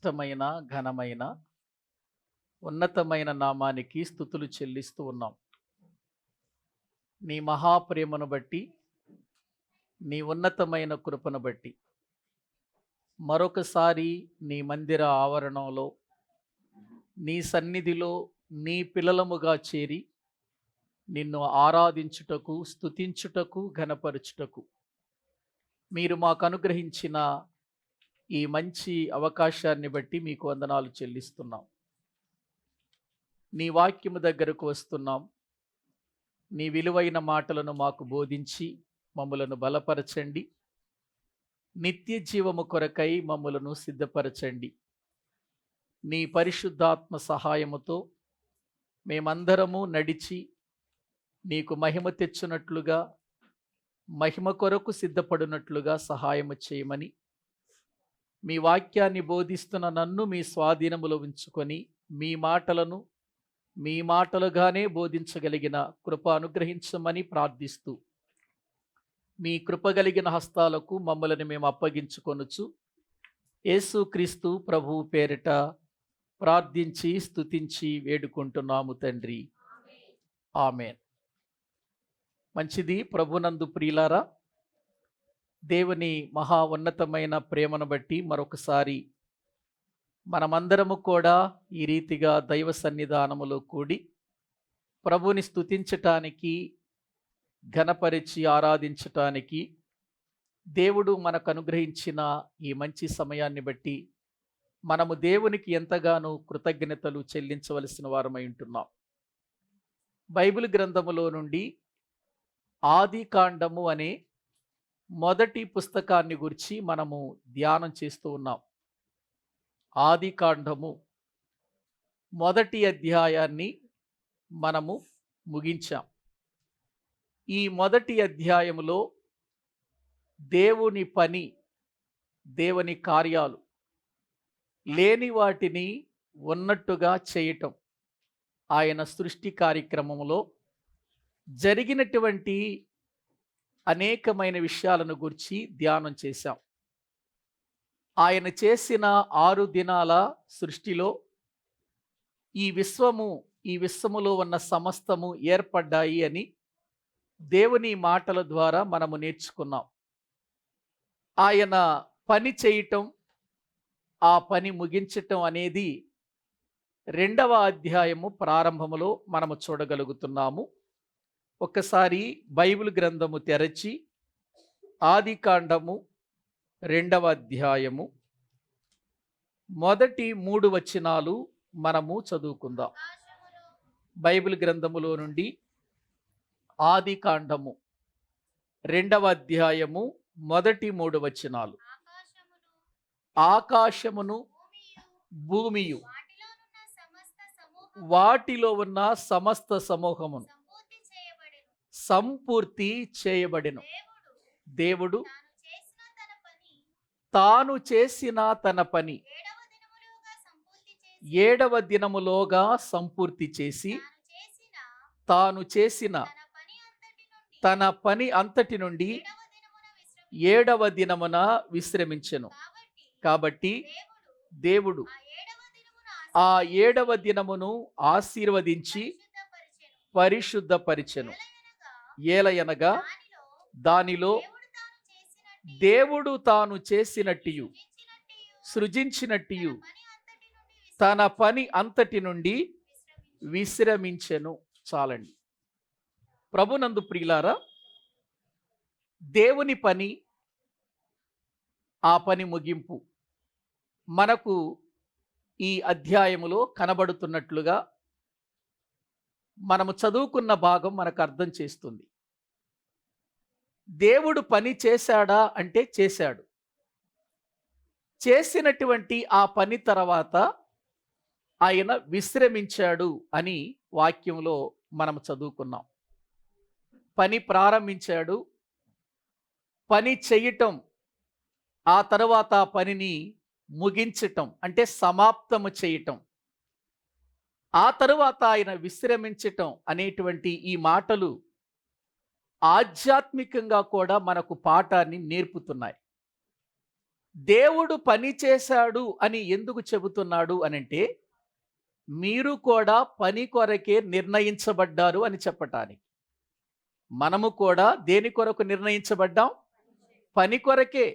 శ్రేష్టమైన, ఘనమైన, ఉన్నతమైన నామానికి స్తుతులు చెల్లిస్తూ ఉన్నాం. నీ మహాప్రేమను బట్టి, నీ ఉన్నతమైన కృపను బట్టి మరొకసారి నీ మందిర ఆవరణంలో, నీ సన్నిధిలో నీ పిల్లలముగా చేరి నిన్ను ఆరాధించుటకు, స్తుతించుటకు, ఘనపరచుటకు మీరు మాకు అనుగ్రహించిన ఈ మంచి అవకాశాన్ని బట్టి మీకు వందనాలు చెల్లిస్తున్నాం. నీ వాక్యము దగ్గరకు వస్తున్నాం. నీ విలువైన మాటలను మాకు బోధించి మమ్ములను బలపరచండి. నిత్య జీవము కొరకై మమ్ములను సిద్ధపరచండి. నీ పరిశుద్ధాత్మ సహాయముతో మేమందరము నడిచి నీకు మహిమ తెచ్చునట్లుగా, మహిమ కొరకు సిద్ధపడినట్లుగా సహాయము చేయమని, మీ వాక్యాన్ని బోధిస్తున్న నన్ను మీ స్వాధీనములో ఉంచుకొని మీ మాటలను మీ మాటలుగానే బోధించగలిగిన కృప అనుగ్రహించమని ప్రార్థిస్తూ, మీ కృపగలిగిన హస్తాలకు మమ్మల్ని మేము అప్పగించుకొనుచు యేసుక్రీస్తు ప్రభువు పేరిట ప్రార్థించి స్తుతించి వేడుకుంటున్నాము తండ్రి. ఆమేన్. మంచిది. ప్రభునందు ప్రియులారా, దేవుని మహా ఉన్నతమైన ప్రేమను బట్టి మరొకసారి మనమందరము కూడా ఈ రీతిగా దైవ సన్నిధానములో కూడి ప్రభుని స్తుతించటానికి, ఘనపరిచి ఆరాధించటానికి దేవుడు మనకు అనుగ్రహించిన ఈ మంచి సమయాన్ని బట్టి మనము దేవునికి ఎంతగానో కృతజ్ఞతలు చెల్లించవలసిన వారమై ఉంటున్నాం. బైబిల్ గ్రంథములో నుండి ఆదికాండము అనే మొదటి పుస్తకాన్ని గురించి మనము ధ్యానం చేస్తూ ఉన్నాం. ఆదికాండము మొదటి అధ్యాయాన్ని మనము ముగించాం. ఈ మొదటి అధ్యాయములో దేవుని పని, దేవుని కార్యాలు, లేని వాటిని ఉన్నట్టుగా చేయటం, ఆయన సృష్టి కార్యక్రమంలో జరిగినటువంటి అనేకమైన విషయాలను గురించి ధ్యానం చేశాం. ఆయన చేసిన 6 దినాల సృష్టిలో ఈ విశ్వములో ఉన్న సమస్తము ఏర్పడ్డాయి అని దేవుని మాటల ద్వారా మనము నేర్చుకున్నాం. ఆయన పని చేయటం, ఆ పని ముగించటం అనేది 2వ అధ్యాయము ప్రారంభములో మనము చూడగలుగుతున్నాము. ఒక్కసారి బైబిల్ గ్రంథము తెరచి ఆదికాండము 2వ అధ్యాయము మొదటి 3 వచనాలు మనము చదువుకుందాం. బైబిల్ గ్రంథములో నుండి ఆదికాండము 2వ అధ్యాయము మొదటి 3 వచనాలు. ఆకాశమును భూమియు వాటిలో ఉన్న సమస్త సమూహమును సంపూర్తి చేయబడెను. దేవుడు తాను చేసిన తన పని 7వ దినములోగా సంపూర్తి చేసి, తాను చేసిన తన పని అంతటి నుండి 7వ దినమున విశ్రమించెను. కాబట్టి దేవుడు ఆ 7వ దినమును ఆశీర్వదించి పరిశుద్ధపరిచెను. ఏలయనగా దానిలో దేవుడు తాను చేసినట్టు, సృజించినట్టు తన పని అంతటి నుండి విశ్రమించెను. చాలండి. ప్రభునందు ప్రియులారా, దేవుని పని, ఆ పని ముగింపు మనకు ఈ అధ్యాయములో కనబడుతున్నట్లుగా మనము చదువుకున్న భాగం మనకు అర్థం చేస్తుంది. దేవుడు పని చేశాడా అంటే చేశాడు. చేసినటువంటి ఆ పని తర్వాత ఆయన విశ్రమించాడు అని వాక్యంలో మనం చదువుకున్నాం. పని ప్రారంభించాడు, పని చేయటం, ఆ తర్వాత ఆ పనిని ముగించటం అంటే సమాప్తము చేయటం, ఆ తరువాత ఆయన విశ్రమించటం అనేటువంటి ఈ మాటలు ఆధ్యాత్మికంగా కూడా మనకు పాఠాన్ని నేర్పుతున్నాయి. దేవుడు పని చేశాడు అని ఎందుకు చెబుతున్నాడు అనంటే, మీరు కూడా పని కొరకే నిర్ణయించబడ్డారు అని చెప్పటానికి. మనము కూడా దేని కొరకు నిర్ణయించబడ్డాం? పని కొరకే.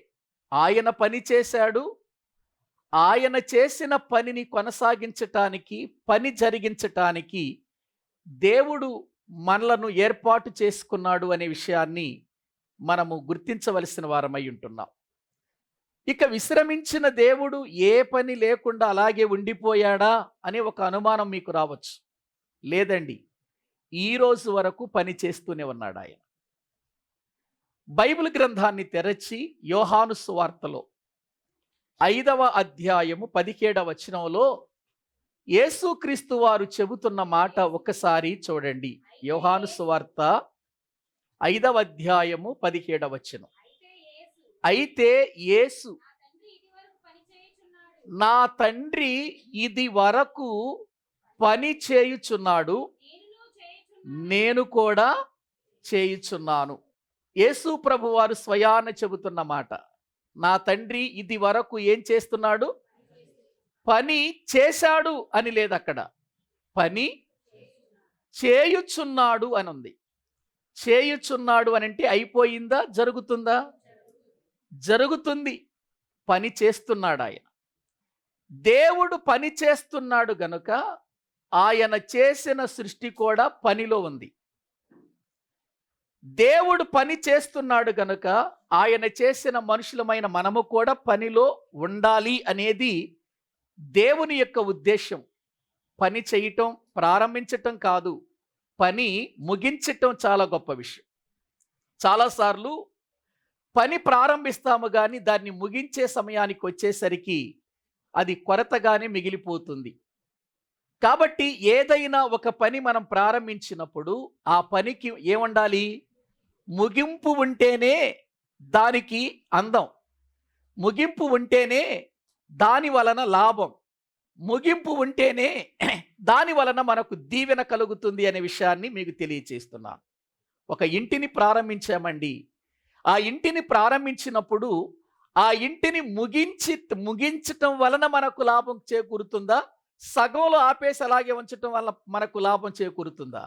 ఆయన పని చేశాడు. ఆయన చేసిన పనిని కొనసాగించటానికి, పని జరిగించటానికి దేవుడు మనలను ఏర్పాటు చేసుకున్నాడు అనే విషయాన్ని మనము గుర్తించవలసిన వారమై ఉంటున్నాం. ఇక విశ్రమించిన దేవుడు ఏ పని లేకుండా అలాగే ఉండిపోయాడా అనే ఒక అనుమానం మీకు రావచ్చు. లేదండి, ఈ రోజు వరకు పని చేస్తూనే ఉన్నాడు ఆయన. బైబిల్ గ్రంథాన్ని తెరచి యోహాను సువార్తలో 5వ అధ్యాయము 17వ వచనంలో యేసుక్రీస్తు వారు చెబుతున్న మాట ఒకసారి చూడండి. యోహాను సువార్త 5వ అధ్యాయము 17వ వచనం. అయితే యేసు, నా తండ్రి ఇది వరకు పని చేయుచున్నాడు, నేను కూడా చేయుచున్నాను. యేసు ప్రభు వారు స్వయాన చెబుతున్న మాట. నా తండ్రి ఇది వరకు ఏం చేస్తున్నాడు? పని చేశాడు అని లేదు అక్కడ, పని చేయుచున్నాడు అని ఉంది. చేయుచున్నాడు అని అంటే అయిపోయిందా, జరుగుతుందా? జరుగుతుంది. పని చేస్తున్నాడు ఆయన. దేవుడు పని చేస్తున్నాడు గనుక ఆయన చేసిన సృష్టి కూడా పనిలో ఉంది. దేవుడు పని చేస్తున్నాడు గనుక ఆయన చేసిన మనుషులమైన మనము కూడా పనిలో ఉండాలి అనేది దేవుని యొక్క ఉద్దేశం. పని చేయటం, ప్రారంభించటం కాదు, పని ముగించటం చాలా గొప్ప విషయం. చాలాసార్లు పని ప్రారంభిస్తాము కానీ దాన్ని ముగించే సమయానికి వచ్చేసరికి అది కొరతగానే మిగిలిపోతుంది. కాబట్టి ఏదైనా ఒక పని మనం ప్రారంభించినప్పుడు ఆ పనికి ఏముండాలి? ముగింపు ఉంటేనే దానికి అందం, ముగింపు ఉంటేనే దాని వలన లాభం, ముగింపు ఉంటేనే దాని వలన మనకు దీవెన కలుగుతుంది అనే విషయాన్ని మీకు తెలియచేస్తున్నాను. ఒక ఇంటిని ప్రారంభించామండి. ఆ ఇంటిని ప్రారంభించినప్పుడు ఆ ఇంటిని ముగించటం వలన మనకు లాభం చేకూరుతుందా? సగంలో ఆపేసి అలాగే ఉంచటం వల్ల మనకు లాభం చేకూరుతుందా?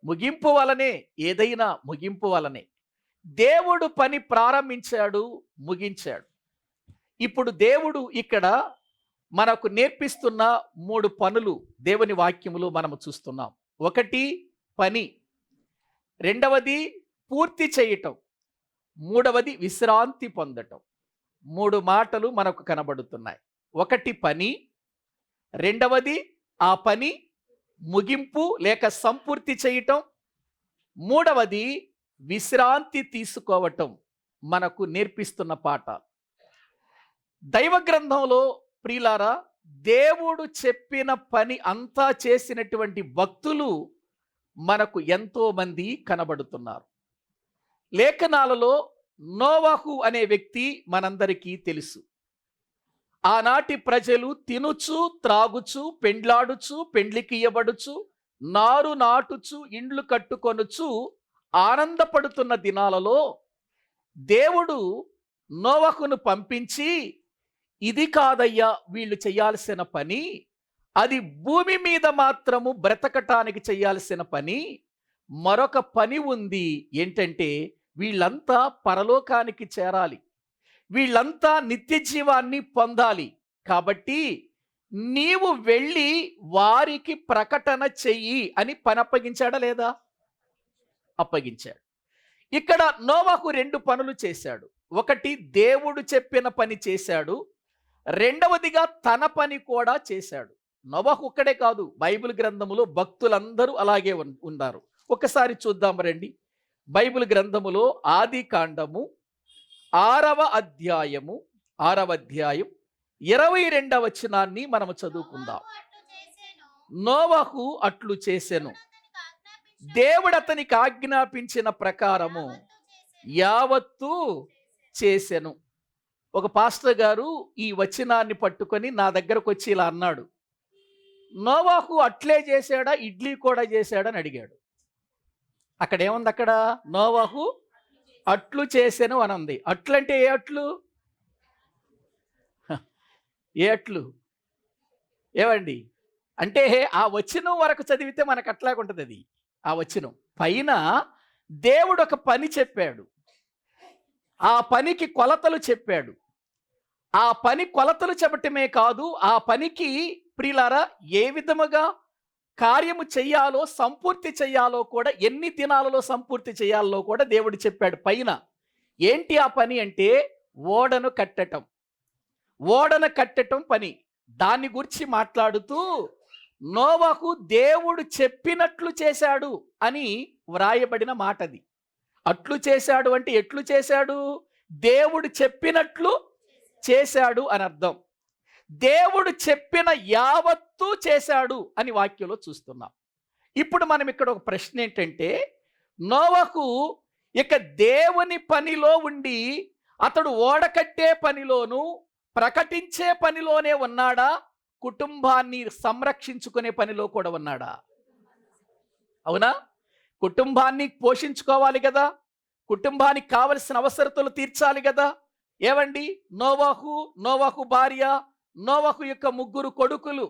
ముగింపు వలనే, ఏదైనా ముగింపు వలనే. దేవుడు పని ప్రారంభించాడు, ముగించాడు. ఇప్పుడు దేవుడు ఇక్కడ మనకు నేర్పిస్తున్న 3 పనులు దేవుని వాక్యములో మనము చూస్తున్నాం. ఒకటి పని, రెండవది పూర్తి చేయటం, మూడవది విశ్రాంతి పొందటం. 3 మాటలు మనకు కనబడుతున్నాయి. ఒకటి పని, రెండవది ఆ పని ముగింపు లేక సంపూర్తి చేయటం, మూడవది విశ్రాంతి తీసుకోవటం మనకు నేర్పిస్తున్న పాట. దైవ గ్రంథంలో ప్రియులారా, దేవుడు చెప్పిన పని అంతా చేసినటువంటి భక్తులు మనకు ఎంతో మంది కనబడుతున్నారు. లేఖనాలలో నోవహు అనే వ్యక్తి మనందరికీ తెలుసు. ఆనాటి ప్రజలు తినుచు, త్రాగుచు, పెండ్లాడుచు, పెండ్లికి ఇయ్యబడుచు, నారు నాటుచు, ఇండ్లు కట్టుకొనుచు ఆనందపడుతున్న దినాలలో దేవుడు నోవహును పంపించి, ఇది కాదయ్యా వీళ్ళు చేయాల్సిన పని, అది భూమి మీద మాత్రము బ్రతకటానికి చేయాల్సిన పని, మరొక పని ఉంది. ఏంటంటే వీళ్ళంతా పరలోకానికి చేరాలి, వీళ్ళంతా నిత్య జీవాన్ని పొందాలి. కాబట్టి నీవు వెళ్ళి వారికి ప్రకటన చెయ్యి అని పని అప్పగించాడా లేదా? అప్పగించాడు. ఇక్కడ నోవహు 2 పనులు చేశాడు. ఒకటి దేవుడు చెప్పిన పని చేశాడు, రెండవదిగా తన పని కూడా చేశాడు. నోవహు ఒక్కడే కాదు, బైబిల్ గ్రంథములో భక్తులందరూ అలాగే ఉన్నారు. ఒకసారి చూద్దాం రండి. బైబిల్ గ్రంథములో ఆది కాండము 6వ అధ్యాయం 22వ వచనాన్ని మనము చదువుకుందాం. నోవహు అట్లు చేసెను, దేవుడు అతనికి ఆజ్ఞాపించిన ప్రకారము యావత్తు చేసెను. ఒక పాస్టర్ గారు ఈ వచనాన్ని పట్టుకొని నా దగ్గరకు వచ్చి ఇలా అన్నాడు, నోవహు అట్లే చేశాడా, ఇడ్లీ కూడా చేశాడని అడిగాడు. అక్కడ ఏముంది? అక్కడ నోవహు అట్లు చేసెను అని ఉంది. అట్లంటే ఏ అట్లు? ఏ అట్లు? ఏవండి? అంటే ఆ వచనం వరకు చదివితే మనకు అట్లాగుంటది అది. ఆ వచనం. పైన దేవుడు ఒక పని చెప్పాడు. ఆ పనికి కొలతలు చెప్పాడు. ఆ పని కొలతలు చెప్పటమే కాదు, ఆ పనికి ప్రియులారా ఏ విధముగా కార్యము చెయ్యాలో, సంపూర్తి చెయ్యాలో కూడా, ఎన్ని దినాలలో సంపూర్తి చేయాలో కూడా దేవుడు చెప్పాడు పైన. ఏంటి ఆ పని అంటే ఓడను కట్టటం. ఓడను కట్టటం పని. దాన్ని గురించి మాట్లాడుతూ నోవహు దేవుడు చెప్పినట్లు చేశాడు అని వ్రాయబడిన మాటది. అట్లు చేశాడు అంటే ఎట్లు చేశాడు? దేవుడు చెప్పినట్లు చేశాడు అని అర్థం. దేవుడు చెప్పిన యావత్తు చేశాడు అని వాక్యంలో చూస్తున్నాం. ఇప్పుడు మనం ఇక్కడ ఒక ప్రశ్న ఏంటంటే, నోవహు ఇక దేవుని పనిలో ఉండి అతడు ఓడ కట్టే పనిలోను ప్రకటించే పనిలోనే ఉన్నాడా, కుటుంబాన్ని సంరక్షించుకునే పనిలో కూడా ఉన్నాడా? అవునా? కుటుంబాన్ని పోషించుకోవాలి కదా, కుటుంబానికి కావలసిన అవసరతలు తీర్చాలి కదా. ఏవండి? నోవహు భార్య, నోవహు యొక్క 3 కొడుకులు,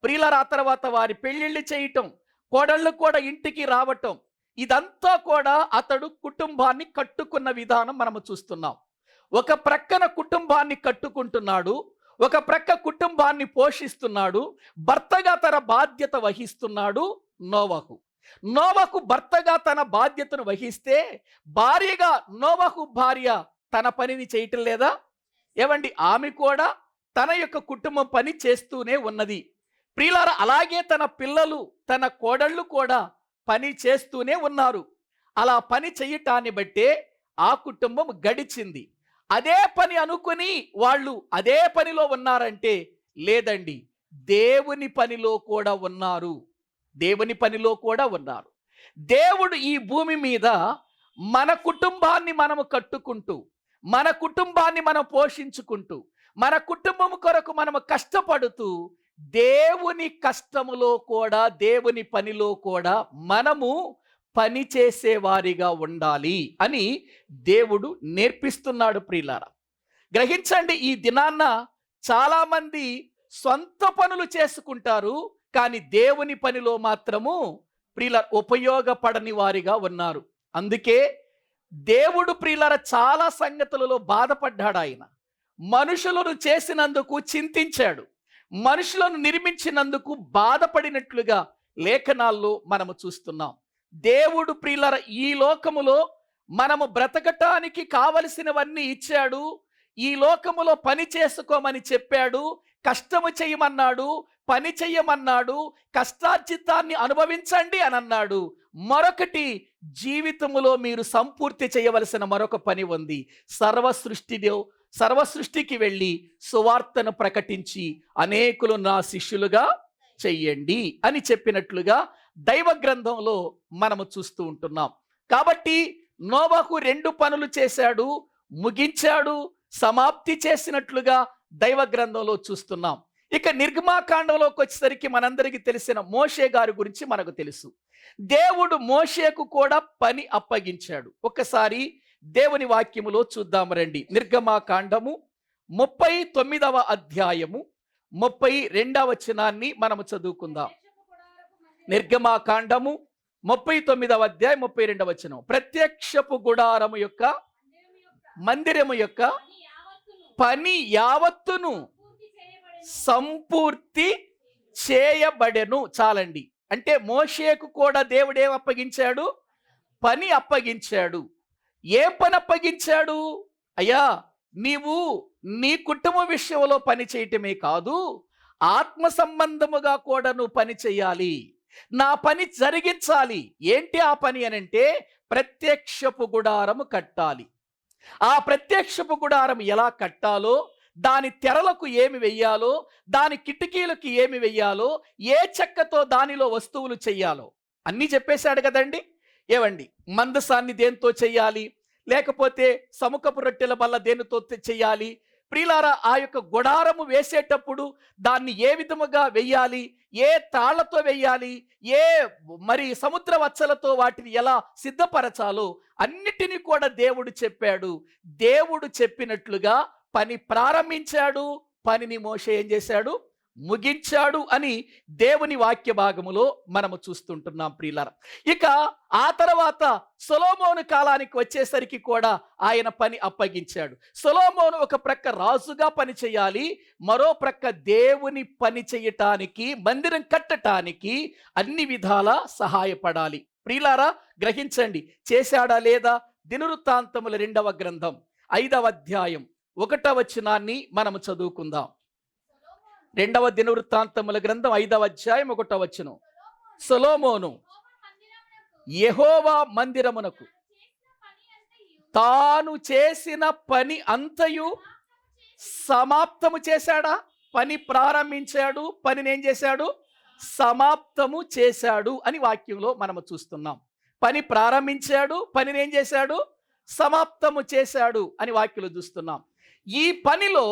ప్రియులారా, ఆ తర్వాత వారి పెళ్లిళ్ళు చేయటం, కోడళ్ళు కూడా ఇంటికి రావటం, ఇదంతా కూడా అతడు కుటుంబాన్ని కట్టుకున్న విధానం మనము చూస్తున్నాం. ఒక ప్రక్కన కుటుంబాన్ని కట్టుకుంటున్నాడు, ఒక ప్రక్క కుటుంబాన్ని పోషిస్తున్నాడు, భర్తగా తన బాధ్యత వహిస్తున్నాడు నోవహు భర్తగా తన బాధ్యతను వహిస్తే, భార్యగా నోవహు భార్య తన పనిని చేయటం లేదా? ఏవండి? ఆమె కూడా తన యొక్క కుటుంబం పని చేస్తూనే ఉన్నది. ప్రియులారా, అలాగే తన పిల్లలు, తన కోడళ్ళు కూడా పని చేస్తూనే ఉన్నారు. అలా పని చేయటాన్ని బట్టే ఆ కుటుంబం గడిచింది. అదే పని అనుకుని వాళ్ళు అదే పనిలో ఉన్నారంటే, లేదండి, దేవుని పనిలో కూడా ఉన్నారు. దేవుని పనిలో కూడా ఉన్నారు. దేవుడు ఈ భూమి మీద మన కుటుంబాన్ని మనము కట్టుకుంటూ, మన కుటుంబాన్ని మనం పోషించుకుంటూ, మన కుటుంబం కొరకు మనము కష్టపడుతూ, దేవుని కష్టములో కూడా, దేవుని పనిలో కూడా మనము పని చేసేవారిగా ఉండాలి అని దేవుడు నేర్పిస్తున్నాడు. ప్రియులారా, గ్రహించండి, ఈ దినాన్న చాలామంది సొంత పనులు చేసుకుంటారు, కానీ దేవుని పనిలో మాత్రము ప్రియులారా ఉపయోగపడని వారిగా ఉన్నారు. అందుకే దేవుడు ప్రియులారా చాలా సంగతులలో బాధపడ్డాడు. ఆయన మనుషులను చేసినందుకు చింతించాడు, మనుషులను నిర్మించినందుకు బాధపడినట్లుగా లేఖనాల్లో మనము చూస్తున్నాం. దేవుడు ప్రియులారా ఈ లోకములో మనము బ్రతకటానికి కావలసినవన్నీ ఇచ్చాడు. ఈ లోకములో పని చేసుకోమని చెప్పాడు, కష్టము చేయమన్నాడు, పని చెయ్యమన్నాడు, కష్టార్జితాన్ని అనుభవించండి అని అన్నాడు. మరొకటి, జీవితములో మీరు సంపూర్తి చేయవలసిన మరొక పని ఉంది. సర్వసృష్టికి వెళ్ళి సువార్తను ప్రకటించి అనేకులు నా శిష్యులుగా చెయ్యండి అని చెప్పినట్లుగా దైవ గ్రంథంలో మనము చూస్తూ ఉంటున్నాం. కాబట్టి నోవహు 2 పనులు చేశాడు, ముగించాడు, సమాప్తి చేసినట్లుగా దైవ గ్రంథంలో చూస్తున్నాం. ఇక నిర్గమాకాండంలోకి వచ్చేసరికి మనందరికీ తెలిసిన మోషే గారి గురించి మనకు తెలుసు. దేవుడు మోషేకు కూడా పని అప్పగించాడు. ఒకసారి దేవుని వాక్యములో చూద్దాం రండి. నిర్గమాకాండము 39వ అధ్యాయము 32వ వచనాన్ని మనము చదువుకుందాం. నిర్గమాకాండము 39వ అధ్యాయం 32వ వచనం. ప్రత్యక్షపు గుడారము యొక్క మందిరము యొక్క పని యావత్తును సంపూర్తి చేయబడెను. చాలండి. అంటే మోషేకు కూడా దేవుడేం అప్పగించాడు? పని అప్పగించాడు. ఏ పని అప్పగించాడు? అయ్యా, నీవు నీ కుటుంబ విషయంలో పని చేయటమే కాదు, ఆత్మ సంబంధముగా కూడా నువ్వు పని చేయాలి, నా పని జరిగించాలి. ఏంటి ఆ పని అనంటే, ప్రత్యక్షపు గుడారము కట్టాలి. ఆ ప్రత్యక్షపు గుడారం ఎలా కట్టాలో, దాని తెరలకు ఏమి వెయ్యాలో, దాని కిటికీలకు ఏమి వెయ్యాలో, ఏ చెక్కతో దానిలో వస్తువులు చెయ్యాలో అన్నీ చెప్పేశాడు కదండి. ఏవండి? మందసాన్ని దేంతో చెయ్యాలి, లేకపోతే సముఖపు రొట్టెల బల్ల దేనితో చెయ్యాలి, ప్రియులారా ఆ యొక్క గుడారము వేసేటప్పుడు దాన్ని ఏ విధముగా వెయ్యాలి, ఏ తాళ్లతో వెయ్యాలి, ఏ మరి సముద్ర వచ్చలతో వాటిని ఎలా సిద్ధపరచాలో అన్నిటినీ కూడా దేవుడు చెప్పాడు. దేవుడు చెప్పినట్లుగా పని ప్రారంభించాడు, పనిని మోషే ఏం చేశాడు? ముగించాడు అని దేవుని వాక్య భాగములో మనము చూస్తుంటున్నాం ప్రియులారా. ఇక ఆ తర్వాత సొలొమోను కాలానికి వచ్చేసరికి కూడా ఆయన పని అప్పగించాడు. సొలొమోను ఒక ప్రక్క రాజుగా పని చేయాలి, మరో ప్రక్క దేవుని పని చేయటానికి, మందిరం కట్టటానికి అన్ని విధాల సహాయపడాలి. ప్రియులారా గ్రహించండి, చేశాడా లేదా? దినవృత్తాంతముల 2వ గ్రంథం 5వ అధ్యాయం 1వ వచనాన్ని మనము చదువుకుందాం. 2వ దినవృత్తాంతముల గ్రంథం 5వ అధ్యాయం 1వ వచనం. సొలొమోను యెహోవా మందిరమునకు తాను చేసిన పని అంతయు సమాప్తము చేశాడా? పని ప్రారంభించాడు, పనిని ఏం చేశాడు? సమాప్తము చేశాడు అని వాక్యంలో మనము చూస్తున్నాం. పని ప్రారంభించాడు, పనిని ఏం చేశాడు? సమాప్తము చేశాడు అని వాక్యంలో చూస్తున్నాం. ఈ పనిలో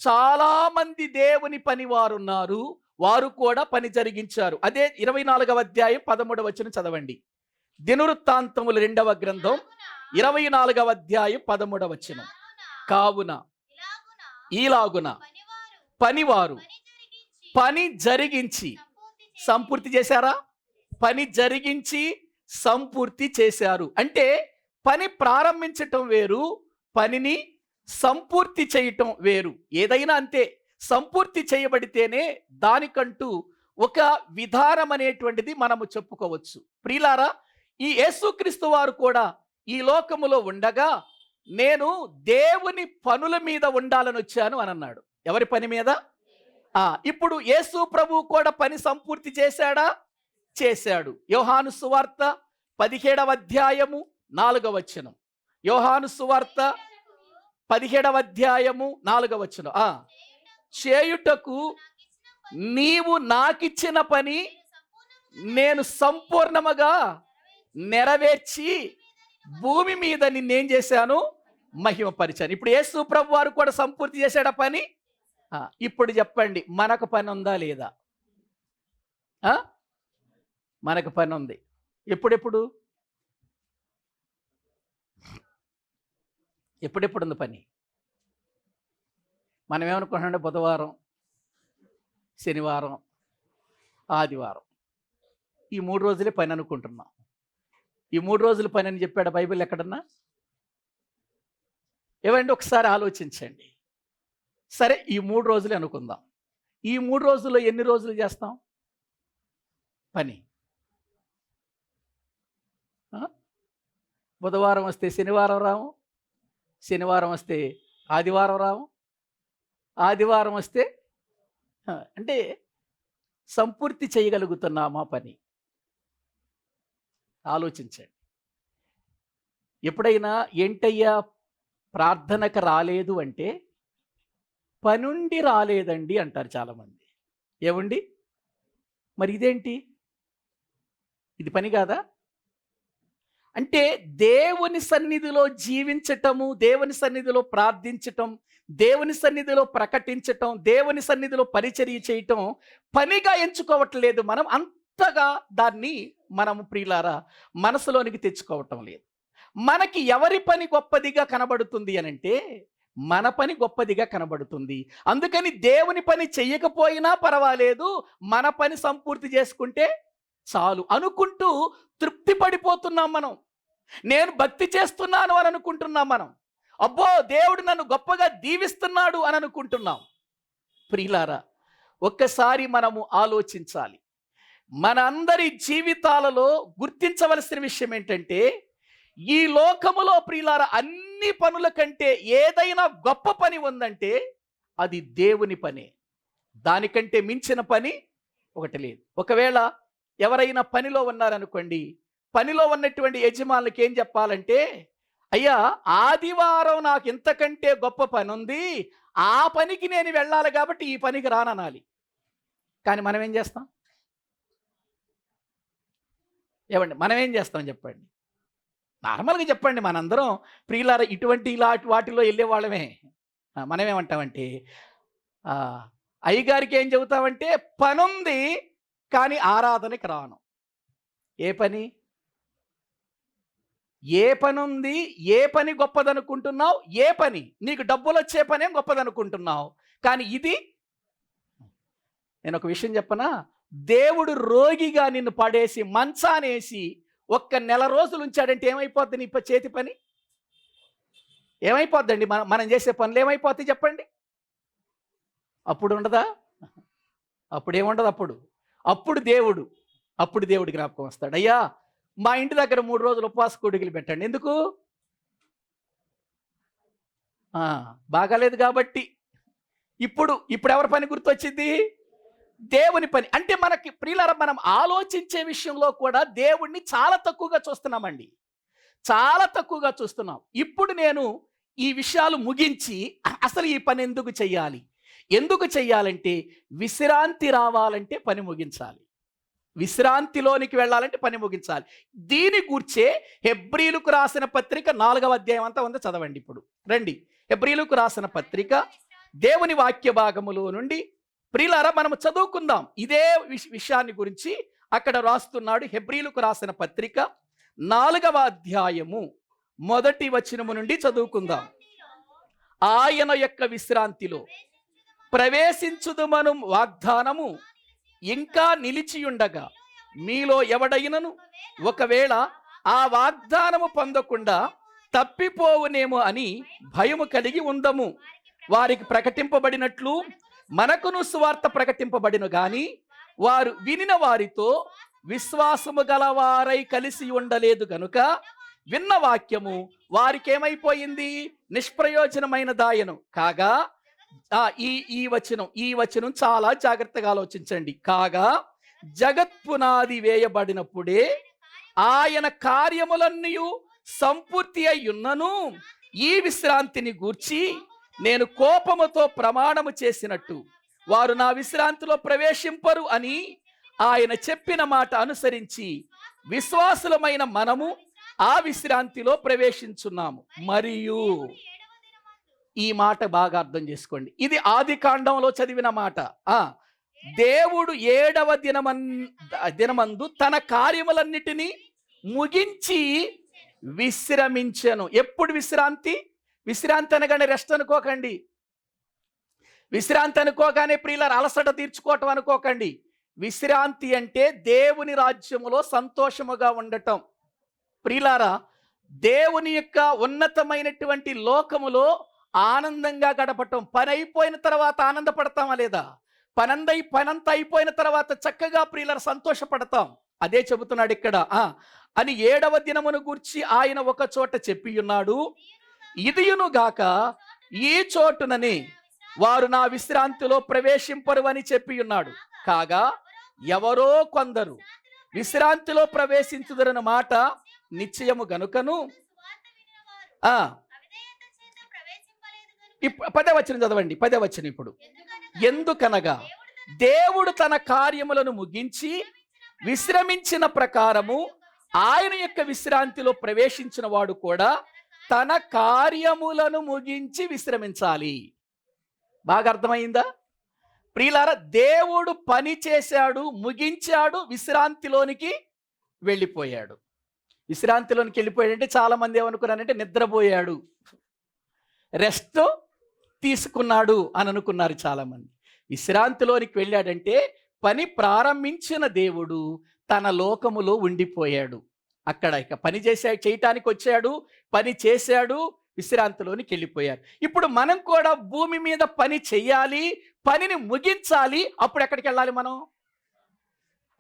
చాలా మంది దేవుని పని వారు ఉన్నారు, వారు కూడా పని జరిగించారు. అదే 24వ అధ్యాయం 13వ వచనం చదవండి. దినవృత్తాంతముల 2వ గ్రంథం 24వ అధ్యాయం 13వ వచనం. కావున ఈలాగున పనివారు పని జరిగించి సంపూర్తి చేశారా? పని జరిగించి సంపూర్తి చేశారు. అంటే పని ప్రారంభించటం వేరు, పనిని సంపూర్తి చేయటం వేరు. ఏదైనా అంతే, సంపూర్తి చేయబడితేనే దానికంటూ ఒక విధానం అనేటువంటిది మనము చెప్పుకోవచ్చు. ప్రియులారా, ఈ యేసుక్రీస్తు వారు కూడా ఈ లోకములో ఉండగా నేను దేవుని పనుల మీద ఉండాలని వచ్చాను అని అన్నాడు. ఎవరి పని మీద? ఇప్పుడు యేసు ప్రభు కూడా పని సంపూర్తి చేశాడా? చేశాడు. యోహాను సువార్త 17వ అధ్యాయము 4వ వచనం. యోహాను సువార్త 17వ అధ్యాయము 4వ వచనం. చేయుటకు నీవు నాకిచ్చిన పని నేను సంపూర్ణముగా నెరవేర్చి భూమి మీద నిన్నేం చేశాను? మహిమపరిచాను. ఇప్పుడు యేసు ప్రభు వారు కూడా సంపూర్తి చేశాడా పని? ఇప్పుడు చెప్పండి, మనకు పని ఉందా లేదా? మనకు పని ఉంది. ఎప్పుడెప్పుడు ఉంది పని? మనం ఏమనుకుంటున్నాం? బుధవారం, శనివారం, ఆదివారం ఈ 3 రోజులే పని అనుకుంటున్నాం. ఈ 3 రోజుల పని అని చెప్పాడు బైబిల్ ఎక్కడన్నా? ఏమండి, ఒకసారి ఆలోచించండి. సరే, ఈ 3 రోజులే అనుకుందాం. ఈ 3 రోజుల్లో ఎన్ని రోజులు చేస్తాం పని? బుధవారం వస్తే శనివారం రాము, శనివారం వస్తే ఆదివారం రాము, ఆదివారం వస్తే అంటే సంపూర్తి చేయగలుగుతున్నామా పని? ఆలోచించండి. ఎప్పుడైనా ఏంటయ్యా ప్రార్థనకు రాలేదు అంటే పనుండి రాలేదండి అంటారు చాలామంది. ఏమండి, మరి ఇదేంటి? ఇది పని కాదా? అంటే దేవుని సన్నిధిలో జీవించటము, దేవుని సన్నిధిలో ప్రార్థించటం, దేవుని సన్నిధిలో ప్రకటించటం, దేవుని సన్నిధిలో పరిచర్య చేయటం పనిగా ఎంచుకోవట్లేదు. మనం అంతగా దాన్ని మనము ప్రియులారా మనసులోనికి తెచ్చుకోవటం లేదు. మనకి ఎవరి పని గొప్పదిగా కనబడుతుంది అనంటే మన పని గొప్పదిగా కనబడుతుంది. అందుకని దేవుని పని చెయ్యకపోయినా పర్వాలేదు, మన పని సంపూర్తి చేసుకుంటే చాలు అనుకుంటూ తృప్తి పడిపోతున్నాం మనం. నేను భక్తి చేస్తున్నాను అని అనుకుంటున్నాం మనం. అబ్బో, దేవుడు నన్ను గొప్పగా దీవిస్తున్నాడు అని అనుకుంటున్నాం. ప్రియులారా, ఒక్కసారి మనము ఆలోచించాలి. మన అందరి జీవితాలలో గుర్తించవలసిన విషయం ఏంటంటే, ఈ లోకములో ప్రియులారా అన్ని పనుల కంటే ఏదైనా గొప్ప పని ఉందంటే అది దేవుని పనే. దానికంటే మించిన పని ఒకటి లేదు. ఒకవేళ ఎవరైనా పనిలో ఉన్నారనుకోండి, పనిలో ఉన్నటువంటి యజమానులకి ఏం చెప్పాలంటే, అయ్యా ఆదివారం నాకు ఇంతకంటే గొప్ప పని ఉంది, ఆ పనికి నేను వెళ్ళాలి కాబట్టి ఈ పనికి రాననాలి. కానీ మనం ఏం చేస్తాం? ఏమండి, మనం ఏం చేస్తాం చెప్పండి? నార్మల్గా చెప్పండి, మనందరం ప్రియులారా ఇటువంటి ఇలాంటి వాటిలో వెళ్ళే వాళ్ళమే. మనమేమంటామంటే, అయ్యగారికి ఏం చెబుతామంటే, పనుంది కానీ ఆరాధనకి రాను. ఏ పని? ఏ పని ఉంది? ఏ పని గొప్పదనుకుంటున్నావు? ఏ పని? నీకు డబ్బులు వచ్చే పనే గొప్పదనుకుంటున్నావు, కానీ ఇది, నేను ఒక విషయం చెప్పనా, దేవుడు రోగిగా నిన్ను పడేసి మంచానేసి ఒక్క నెల రోజులు ఉంచాడంటే ఏమైపోద్ది నీ చేతి పని? ఏమైపోద్దండి? మనం చేసే పనులు ఏమైపోతాయి చెప్పండి? అప్పుడు ఉండదా? అప్పుడేముండదు. అప్పుడు దేవుడు జ్ఞాపకం వస్తాడు. అయ్యా, మా ఇంటి దగ్గర 3 రోజులు ఉపవాస కూడికలు పెట్టండి. ఎందుకు? బాగాలేదు కాబట్టి. ఇప్పుడు ఎవరి పని గుర్తొచ్చింది? దేవుని పని. అంటే మనకి ప్రియులారా, మనం ఆలోచించే విషయంలో కూడా దేవుణ్ణి చాలా తక్కువగా చూస్తున్నామండి. చాలా తక్కువగా చూస్తున్నాం. ఇప్పుడు నేను ఈ విషయాలు ముగించి అసలు ఈ పని ఎందుకు చెయ్యాలంటే విశ్రాంతి రావాలంటే పని ముగించాలి. విశ్రాంతిలోనికి వెళ్ళాలంటే పని ముగించాలి. దీని గూర్చే హెబ్రీలకు రాసిన పత్రిక 4వ అధ్యాయం అంతా ఉంది, చదవండి. ఇప్పుడు రండి, హెబ్రీలకు రాసిన పత్రిక దేవుని వాక్య భాగములో నుండి ప్రియులారా మనము చదువుకుందాం. ఇదే విషయాన్ని గురించి అక్కడ రాస్తున్నాడు. హెబ్రీలకు రాసిన పత్రిక 4వ అధ్యాయము 1వ వచనము నుండి చదువుకుందాం. ఆయన యొక్క విశ్రాంతిలో ప్రవేశించుదుమను వాగ్దానము ఇంకా నిలిచియుండగా మీలో ఎవడైనను ఒకవేళ ఆ వాగ్దానము పొందకుండా తప్పిపోవునేమో అని భయము కలిగి ఉందము. వారికి ప్రకటింపబడినట్లు మనకును సువార్త ప్రకటింపబడిన గాని వారు వినిన వారితో విశ్వాసము గలవారై కలిసి ఉండలేదు గనుక విన్న వాక్యము వారికి ఏమైపోయింది? నిష్ప్రయోజనమైన దాయను కాగా. ఈ వచనం చాలా జాగ్రత్తగా ఆలోచించండి. కాగా జగత్పునాది వేయబడినప్పుడే ఆయన కార్యములన్నీ సంపూర్తి అయ్యున్నను ఈ విశ్రాంతిని గూర్చి నేను కోపముతో ప్రమాణము చేసినట్టు వారు నా విశ్రాంతిలో ప్రవేశింపరు అని ఆయన చెప్పిన మాట అనుసరించి విశ్వాసులమైన మనము ఆ విశ్రాంతిలో ప్రవేశించున్నాము. మరియు ఈ మాట బాగా అర్థం చేసుకోండి. ఇది ఆదికాండంలో చదివిన మాట. దేవుడు 7వ దినమందు తన కార్యములన్నిటినీ ముగించి విశ్రమించెను. ఎప్పుడు విశ్రాంతి? విశ్రాంతి అనగానే రెస్ట్ అనుకోకండి. విశ్రాంతి అనుకోగానే ప్రియులారా అలసట తీర్చుకోవటం అనుకోకండి. విశ్రాంతి అంటే దేవుని రాజ్యములో సంతోషముగా ఉండటం. ప్రియులారా, దేవుని యొక్క ఉన్నతమైనటువంటి లోకములో ఆనందంగా గడపటం. పని అయిపోయిన తర్వాత ఆనందపడతామా లేదా? పనంతా అయిపోయిన తర్వాత చక్కగా ప్రియులారా సంతోషపడతాం. అదే చెబుతున్నాడు ఇక్కడ. అని 7వ దినమును గూర్చి ఆయన ఒక చోట చెప్పి ఉన్నాడు, ఇదియును గాక ఈ చోటుననే వారు నా విశ్రాంతిలో ప్రవేశింపరు అని చెప్పి ఉన్నాడు. కాగా ఎవరో కొందరు విశ్రాంతిలో ప్రవేశించుదరన్న మాట నిశ్చయము గనుకను. 10వ వచనం చదవండి. 10వ వచనం ఇప్పుడు. ఎందుకనగా దేవుడు తన కార్యములను ముగించి విశ్రమించిన ప్రకారము ఆయన యొక్క విశ్రాంతిలో ప్రవేశించిన వాడు కూడా తన కార్యములను ముగించి విశ్రమించాలి. బాగా అర్థమైందా ప్రియులారా? దేవుడు పని చేశాడు, ముగించాడు, విశ్రాంతిలోనికి వెళ్ళిపోయాడు. విశ్రాంతిలోనికి వెళ్ళిపోయాడంటే చాలా మంది ఏమనుకున్నారంటే నిద్రపోయాడు, రెస్ట్ తీసుకున్నాడు అని అనుకున్నారు చాలామంది. విశ్రాంతిలోనికి వెళ్ళాడంటే పని ప్రారంభించిన దేవుడు తన లోకములో ఉండిపోయాడు. అక్కడ ఇక పని చేయటానికి వచ్చాడు, పని చేశాడు, విశ్రాంతిలోనికి వెళ్ళిపోయారు. ఇప్పుడు మనం కూడా భూమి మీద పని చెయ్యాలి, పనిని ముగించాలి. అప్పుడు ఎక్కడికి వెళ్ళాలి మనం?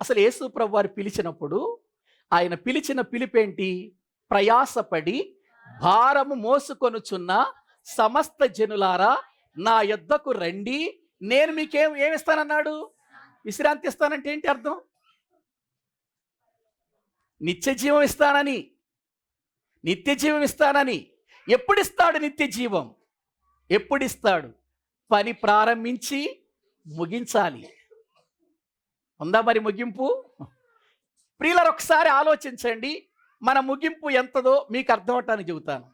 అసలు యేసు ప్రభు వారు పిలిచినప్పుడు ఆయన పిలిచిన పిలుపేంటి? ప్రయాసపడి భారము మోసుకొనుచున్న సమస్త జనులారా నా యొద్దకు రండి, నేను మీకేమిస్తానన్నాడు? విశ్రాంతి ఇస్తానంటే ఏంటి అర్థం? నిత్య జీవం ఇస్తానని. నిత్య జీవం ఇస్తానని. ఎప్పుడిస్తాడు నిత్య జీవం? ఎప్పుడిస్తాడు? పని ప్రారంభించి ముగించాలి. ఉందా మరి ముగింపు? ప్రియులారా, ఒకసారి ఆలోచించండి. మన ముగింపు ఎంతదో మీకు అర్థం అవటానికి చెబుతాను.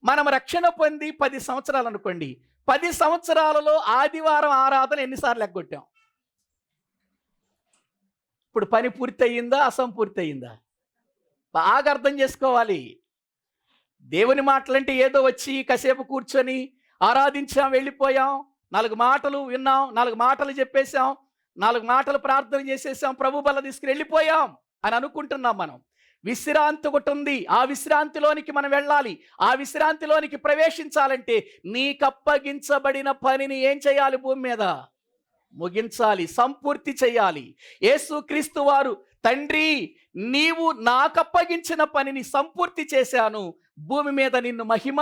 మనం రక్షణ పొంది 10 సంవత్సరాలు అనుకోండి. 10 సంవత్సరాలలో ఆదివారం ఆరాధన ఎన్నిసార్లు ఎగ్గొట్టాం? ఇప్పుడు పని పూర్తి అయ్యిందా, అసంపూర్తి అయ్యిందా? బాగా అర్థం చేసుకోవాలి. దేవుని మాటలంటే ఏదో వచ్చి కాసేపు కూర్చొని ఆరాధించాం, వెళ్ళిపోయాం, 4 మాటలు విన్నాం, 4 మాటలు చెప్పేశాం, 4 మాటలు ప్రార్థన చేసేసాం, ప్రభు బల్ల తీసుకుని వెళ్ళిపోయాం అని అనుకుంటున్నాం మనం. విశ్రాంతి ఒకటి ఉంది. ఆ విశ్రాంతిలోనికి మనం వెళ్ళాలి. ఆ విశ్రాంతిలోనికి ప్రవేశించాలంటే నీకప్పగించబడిన పనిని ఏం చేయాలి? భూమి మీద ముగించాలి, సంపూర్తి చేయాలి. యేసుక్రీస్తు వారు, తండ్రి నీవు నాకప్పగించిన పనిని సంపూర్తి చేశాను, భూమి మీద నిన్ను మహిమ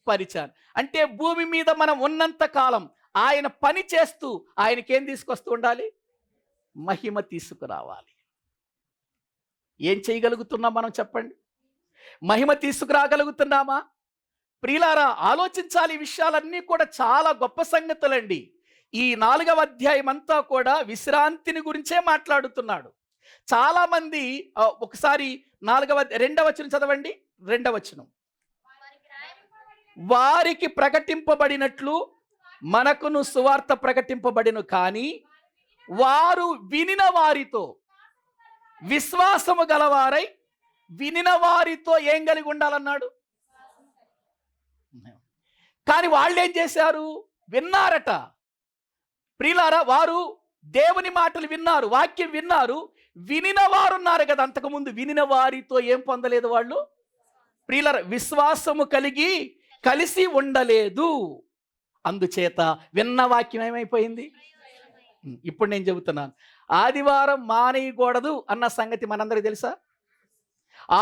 పరిచాను. అంటే భూమి మీద మనం ఉన్నంత కాలం ఆయన పని చేస్తూ ఆయనకేం తీసుకొస్తూ ఉండాలి? మహిమ తీసుకురావాలి. ఏం చేయగలుగుతున్నాం మనం చెప్పండి? మహిమ తీసుకురాగలుగుతున్నామా? ప్రియులారా, ఆలోచించాలి. ఈ విషయాలన్నీ కూడా చాలా గొప్ప సంగతులండి. ఈ 4వ అధ్యాయం అంతా కూడా విశ్రాంతిని గురించే మాట్లాడుతున్నాడు. చాలా మంది ఒకసారి 2వ వచనం చదవండి. 2వ వచనం, వారికి ప్రకటింపబడినట్లు మనకును సువార్త ప్రకటింపబడిను, కానీ వారు వినిన వారితో, విశ్వాసము గలవారై వినిన వారితో ఏం కలిగి ఉండాలన్నాడు? కానీ వాళ్ళు ఏం చేశారు? విన్నారట. ప్రియులారా, వారు దేవుని మాటలు విన్నారు, వాక్యం విన్నారు, వినిన వారు ఉన్నారు కదా. అంతకుముందు వినిన వారితో ఏం పొందలేదు వాళ్ళు? ప్రియులారా, విశ్వాసము కలిగి కలిసి ఉండలేదు. అందుచేత విన్న వాక్యం ఏమైపోయింది? ఇప్పుడు నేను చెబుతున్నాను, ఆదివారం మానేయకూడదు అన్న సంగతి మనందరికీ తెలుసా?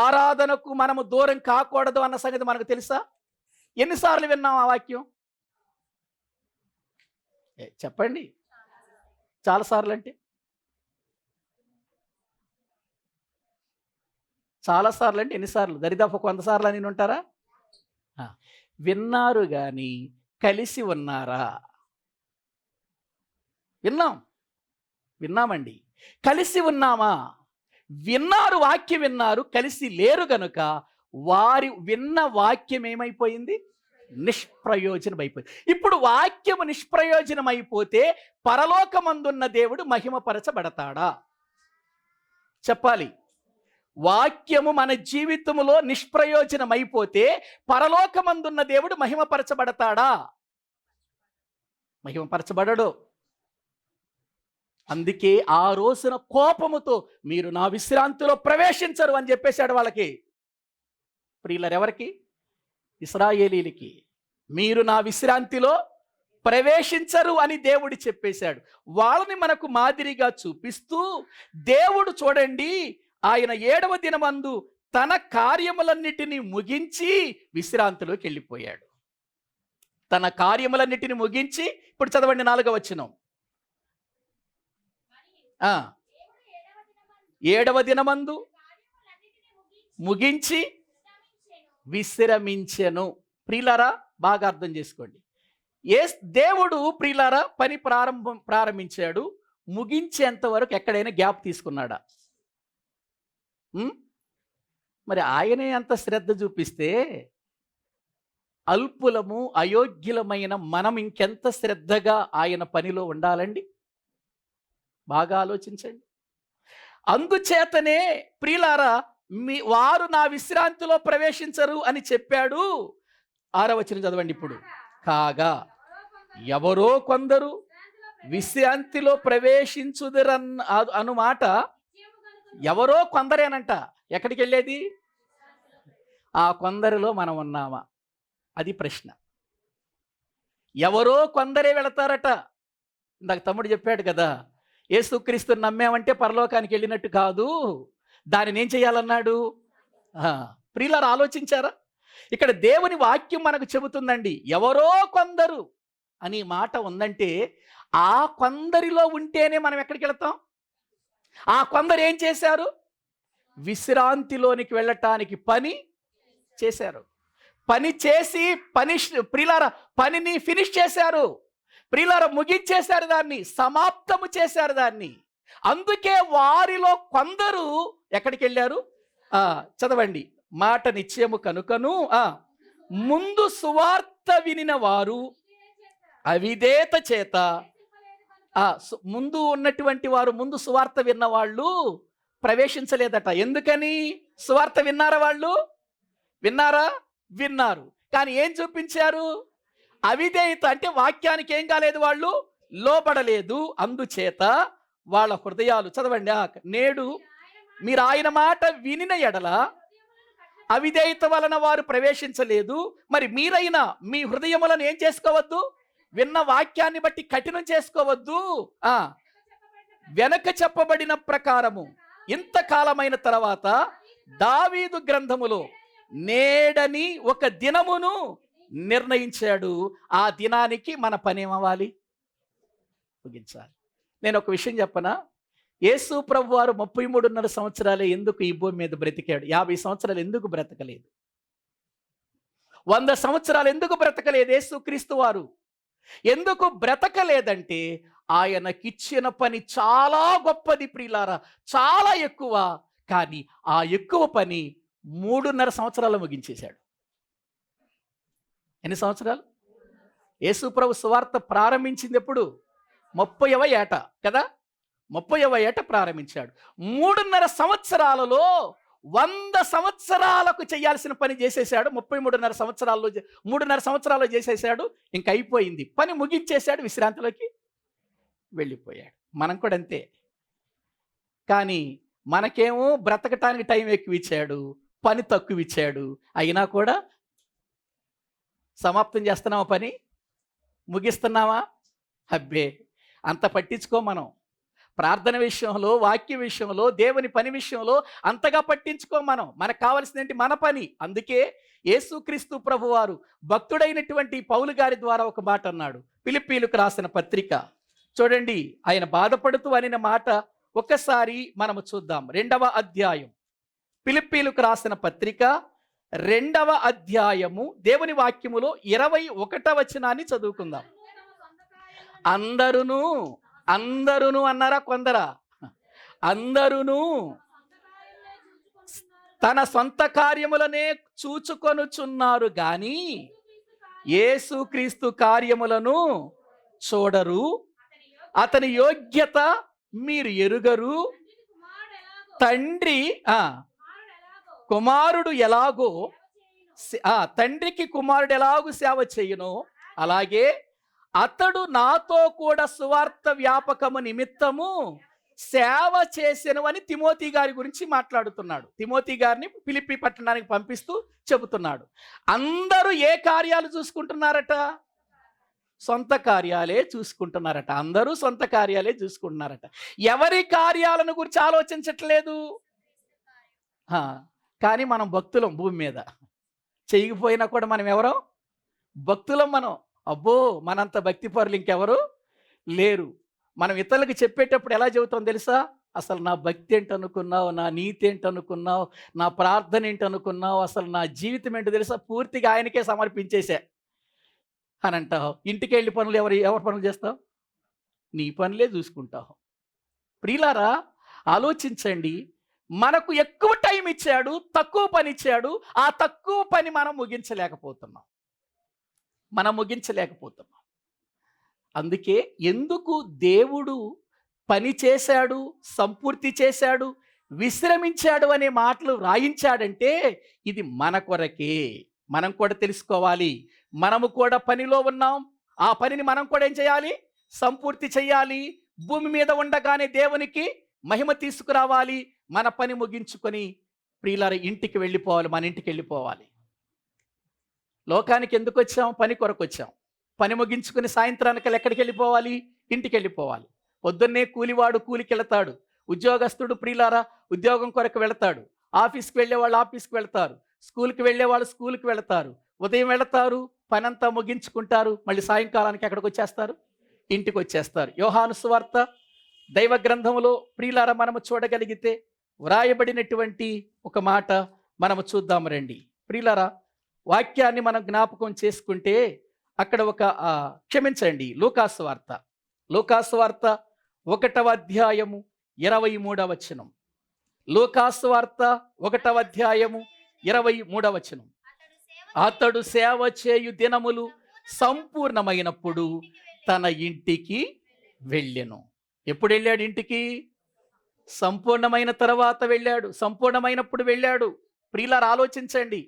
ఆరాధనకు మనము దూరం కాకూడదు అన్న సంగతి మనకు తెలుసా? ఎన్నిసార్లు విన్నాం ఆ వాక్యం? చెప్పండి. చాలాసార్లు అంటే చాలాసార్లు అంటే ఎన్నిసార్లు? దరిదాపు 100 సార్లు అని ఉంటారా? విన్నారు కానీ కలిసి ఉన్నారా? విన్నామండి. కలిసి ఉన్నామా? విన్నారు, వాక్యం విన్నారు, కలిసి లేరు గనుక వారి విన్న వాక్యం ఏమైపోయింది? నిష్ప్రయోజనం అయిపోయింది. ఇప్పుడు వాక్యము నిష్ప్రయోజనం అయిపోతే పరలోకమందున్న దేవుడు మహిమపరచబడతాడా? చెప్పాలి. వాక్యము మన జీవితంలో నిష్ప్రయోజనం అయిపోతే పరలోకమందున్న దేవుడు మహిమపరచబడతాడా? మహిమపరచబడడు. అందుకే ఆ రోజున కోపముతో మీరు నా విశ్రాంతిలో ప్రవేశించరు అని చెప్పేశాడు వాళ్ళకి. ప్రియులారా, ఎవరికి? ఇశ్రాయేలీలకి. మీరు నా విశ్రాంతిలో ప్రవేశించరు అని దేవుడు చెప్పేశాడు. వాళ్ళని మనకు మాదిరిగా చూపిస్తూ దేవుడు చూడండి, ఆయన 7వ దినమందు తన కార్యములన్నిటినీ ముగించి విశ్రాంతిలోకి వెళ్ళిపోయాడు. తన కార్యములన్నిటిని ముగించి, ఇప్పుడు చదవండి 4వ వచనం. 7వ దినమందు ముగించి విశ్రమించెను. ప్రియులారా, బాగా అర్థం చేసుకోండి. దేవుడు ప్రియులారా పని ప్రారంభించాడు, ముగించేంత వరకు ఎక్కడైనా గ్యాప్ తీసుకున్నాడా? మరి ఆయనే అంత శ్రద్ధ చూపిస్తే అల్పులము అయోగ్యులమైన మనం ఇంకెంత శ్రద్ధగా ఆయన పనిలో ఉండాలండి? బాగా ఆలోచించండి. అందుచేతనే ప్రియులారా, వారు నా విశ్రాంతిలో ప్రవేశించరు అని చెప్పాడు. 6వ వచనం చదవండి ఇప్పుడు. కాగా ఎవరో కొందరు విశ్రాంతిలో ప్రవేశించుదురన్న అనుమాట. ఎవరో కొందరేనంట. ఎక్కడికి వెళ్ళేది? ఆ కొందరిలో మనం ఉన్నామా? అది ప్రశ్న. ఎవరో కొందరే వెళతారట. ఇందాక తమ్ముడు చెప్పాడు కదా, యేసుక్రీస్తుని నమ్మామంటే పరలోకానికి వెళ్ళినట్టు కాదు, దానిని ఏం చేయాలన్నాడు? ప్రియులారా, ఆలోచించారా? ఇక్కడ దేవుని వాక్యం మనకు చెబుతుందండి, ఎవరో కొందరు అని మాట ఉందంటే ఆ కొందరిలో ఉంటేనే మనం ఎక్కడికి వెళతాం? ఆ కొందరు ఏం చేశారు? విశ్రాంతిలోనికి వెళ్ళటానికి పని చేశారు. పని చేసి ప్రియులారా పనిని ఫినిష్ చేశారు. ప్రియులారా ముగించేశారు, దాన్ని సమాప్తము చేశారు దాన్ని. అందుకే వారిలో కొందరు ఎక్కడికి వెళ్ళారు? చదవండి. మాట నిశ్చయము కనుకను ముందు సువార్త వినిన వారు అవిధేయత చేత, ముందు ఉన్నటువంటి వారు, ముందు సువార్త విన్న వాళ్ళు ప్రవేశించలేదట. ఎందుకని? సువార్త విన్నారా? వాళ్ళు విన్నారా? విన్నారు. కానీ ఏం చూపించారు? అవిధేయత అంటే వాక్యానికి ఏం కాలేదు, వాళ్ళు లోబడలేదు. అందుచేత వాళ్ళ హృదయాలు, చదవండి, నేడు మీరు ఆయన మాట వినిన ఎడల అవిధేయత వలన వారు ప్రవేశించలేదు. మరి మీరైనా మీ హృదయములను ఏం చేసుకోవద్దు? విన్న వాక్యాన్ని బట్టి కఠినం చేసుకోవద్దు. వెనక చెప్పబడిన ప్రకారము ఇంతకాలమైన తర్వాత దావీదు గ్రంథములో నేడని ఒక దినమును నిర్ణయించాడు. ఆ దినానికి మన పని ఏమవ్వాలి? ముగించాలి. నేను ఒక విషయం చెప్పనా? యేసు ప్రభు వారు 33.5 సంవత్సరాలే ఎందుకు ఈ భూమి మీద బ్రతికాడు? 50 సంవత్సరాలు ఎందుకు బ్రతకలేదు? 100 సంవత్సరాలు ఎందుకు బ్రతకలేదు? యేసుక్రీస్తు వారు ఎందుకు బ్రతకలేదంటే ఆయనకిచ్చిన పని చాలా గొప్పది ప్రియులారా, చాలా ఎక్కువ. కానీ ఆ ఎక్కువ పని 3.5 సంవత్సరాలు ముగించేశాడు. ఎన్ని సంవత్సరాలు? యేసు ప్రభు సువార్త ప్రారంభించింది ఎప్పుడు? 30వ ఏట కదా, 30వ ఏట ప్రారంభించాడు. 3.5 సంవత్సరాలలో 100 సంవత్సరాలకు చేయాల్సిన పని చేసేసాడు. 33.5 సంవత్సరాల్లో 3.5 సంవత్సరాల్లో చేసేసాడు. ఇంక అయిపోయింది, పని ముగించేశాడు, విశ్రాంతిలోకి వెళ్ళిపోయాడు. మనం కూడా అంతే. కానీ మనకేమో బ్రతకటానికి టైం ఎక్కువ ఇచ్చాడు, పని తక్కువ ఇచ్చాడు. అయినా కూడా సమాప్తం చేస్తున్నావా? పని ముగిస్తున్నావా? అబ్బే, అంత పట్టించుకో. మనం ప్రార్థన విషయంలో, వాక్య విషయంలో, దేవుని పని విషయంలో అంతగా పట్టించుకో. మనకు కావాల్సింది ఏంటి? మన పని. అందుకే యేసుక్రీస్తు ప్రభువారు భక్తుడైనటువంటి పౌలు గారి ద్వారా ఒక మాట అన్నాడు. ఫిలిప్పీయులకు రాసిన పత్రిక చూడండి, ఆయన బాధపడుతూ అనిన మాట ఒక్కసారి మనము చూద్దాం. 2వ అధ్యాయం, ఫిలిప్పీయులకు రాసిన పత్రిక 2వ అధ్యాయము దేవుని వాక్యములో 21వ వచనాన్ని చదువుకుందాం. అందరూను అన్నారా? కొందరా? అందరూను తన సొంత కార్యములనే చూచుకొనుచున్నారు గాని యేసుక్రీస్తు కార్యములను చూడరు. అతని యోగ్యత మీరు ఎరుగరు. తండ్రి కుమారుడు ఎలాగో తండ్రికి కుమారుడు ఎలాగూ సేవ చేయునో అలాగే అతడు నాతో కూడా సువార్త వ్యాపకము నిమిత్తము సేవ చేసెను అని తిమోతి గారి గురించి మాట్లాడుతున్నాడు. తిమోతి గారిని ఫిలిప్పీ పట్టణానికి పంపిస్తూ చెబుతున్నాడు. అందరూ ఏ కార్యాలు చూసుకుంటున్నారట? సొంత కార్యాలే చూసుకుంటున్నారట. అందరూ సొంత కార్యాలే చూసుకుంటున్నారట. ఎవరి కార్యాలను గురించి ఆలోచించట్లేదు. కానీ మనం భక్తులం, భూమి మీద చేయకపోయినా కూడా మనం ఎవరో భక్తులం. మనం అబ్బో, మనంత భక్తి పరులు ఇంకెవరు లేరు. మనం ఇతరులకు చెప్పేటప్పుడు ఎలా చెబుతాం తెలుసా? అసలు నా భక్తి ఏంటనుకున్నావు, నా నీతి ఏంటనుకున్నావు, నా ప్రార్థన ఏంటనుకున్నావు, అసలు నా జీవితం ఏంటో తెలుసా, పూర్తిగా ఆయనకే సమర్పించేసా అని అంటావు. ఇంటికి వెళ్ళి పనులు ఎవరి పనులు చేస్తావు? నీ పనులే చూసుకుంటావు. ప్రియులారా, ఆలోచించండి. మనకు ఎక్కువ టైం ఇచ్చాడు, తక్కువ పని ఇచ్చాడు. ఆ తక్కువ పని మనం ముగించలేకపోతున్నాం. అందుకే ఎందుకు దేవుడు పని చేశాడు, సంపూర్తి చేశాడు, విశ్రమించాడు అనే మాటలు రాయించాడంటే ఇది మన కొరకే. మనం కూడా తెలుసుకోవాలి. మనము కూడా పనిలో ఉన్నాం. ఆ పనిని మనం కూడా ఏం చేయాలి? సంపూర్తి చేయాలి. భూమి మీద ఉండగానే దేవునికి మహిమ తీసుకురావాలి. మన పని ముగించుకొని ప్రియులారా ఇంటికి వెళ్ళిపోవాలి. మన ఇంటికి వెళ్ళిపోవాలి. లోకానికి ఎందుకు వచ్చాం? పని కొరకు వచ్చాం. పని ముగించుకుని సాయంత్రానికి ఎక్కడికి వెళ్ళిపోవాలి? ఇంటికి వెళ్ళిపోవాలి. పొద్దున్నే కూలివాడు కూలికి వెళతాడు. ఉద్యోగస్తుడు ప్రియులారా ఉద్యోగం కొరకు వెళతాడు. ఆఫీస్కి వెళ్ళేవాళ్ళు ఆఫీస్కి వెళతారు. స్కూల్కి వెళ్ళేవాళ్ళు స్కూల్కి వెళతారు. ఉదయం వెళతారు, పనంతా ముగించుకుంటారు. మళ్ళీ సాయంకాలానికి ఎక్కడికి వచ్చేస్తారు? ఇంటికి వచ్చేస్తారు. యోహాను సువార్త దైవ గ్రంథములో ప్రియులారా మనము చూడగలిగితే వ్రాయబడినటువంటి ఒక మాట మనము చూద్దాం రండి. ప్రియులారా, వాక్యాన్ని మనం జ్ఞాపకం చేసుకుంటే అక్కడ క్షమించండి, లూకాసు వార్త 1వ అధ్యాయము 23వ వచనం. లూకాసు వార్త 1వ అధ్యాయము 23వ వచనం. అతడు సేవ చేయు దినములు సంపూర్ణమైనప్పుడు తన ఇంటికి వెళ్ళెను. ఎప్పుడు వెళ్ళాడు ఇంటికి? సంపూర్ణమైన తర్వాత వెళ్ళాడు. సంపూర్ణమైనప్పుడు వెళ్ళాడు. ప్రియులారా ఆలోచించండి.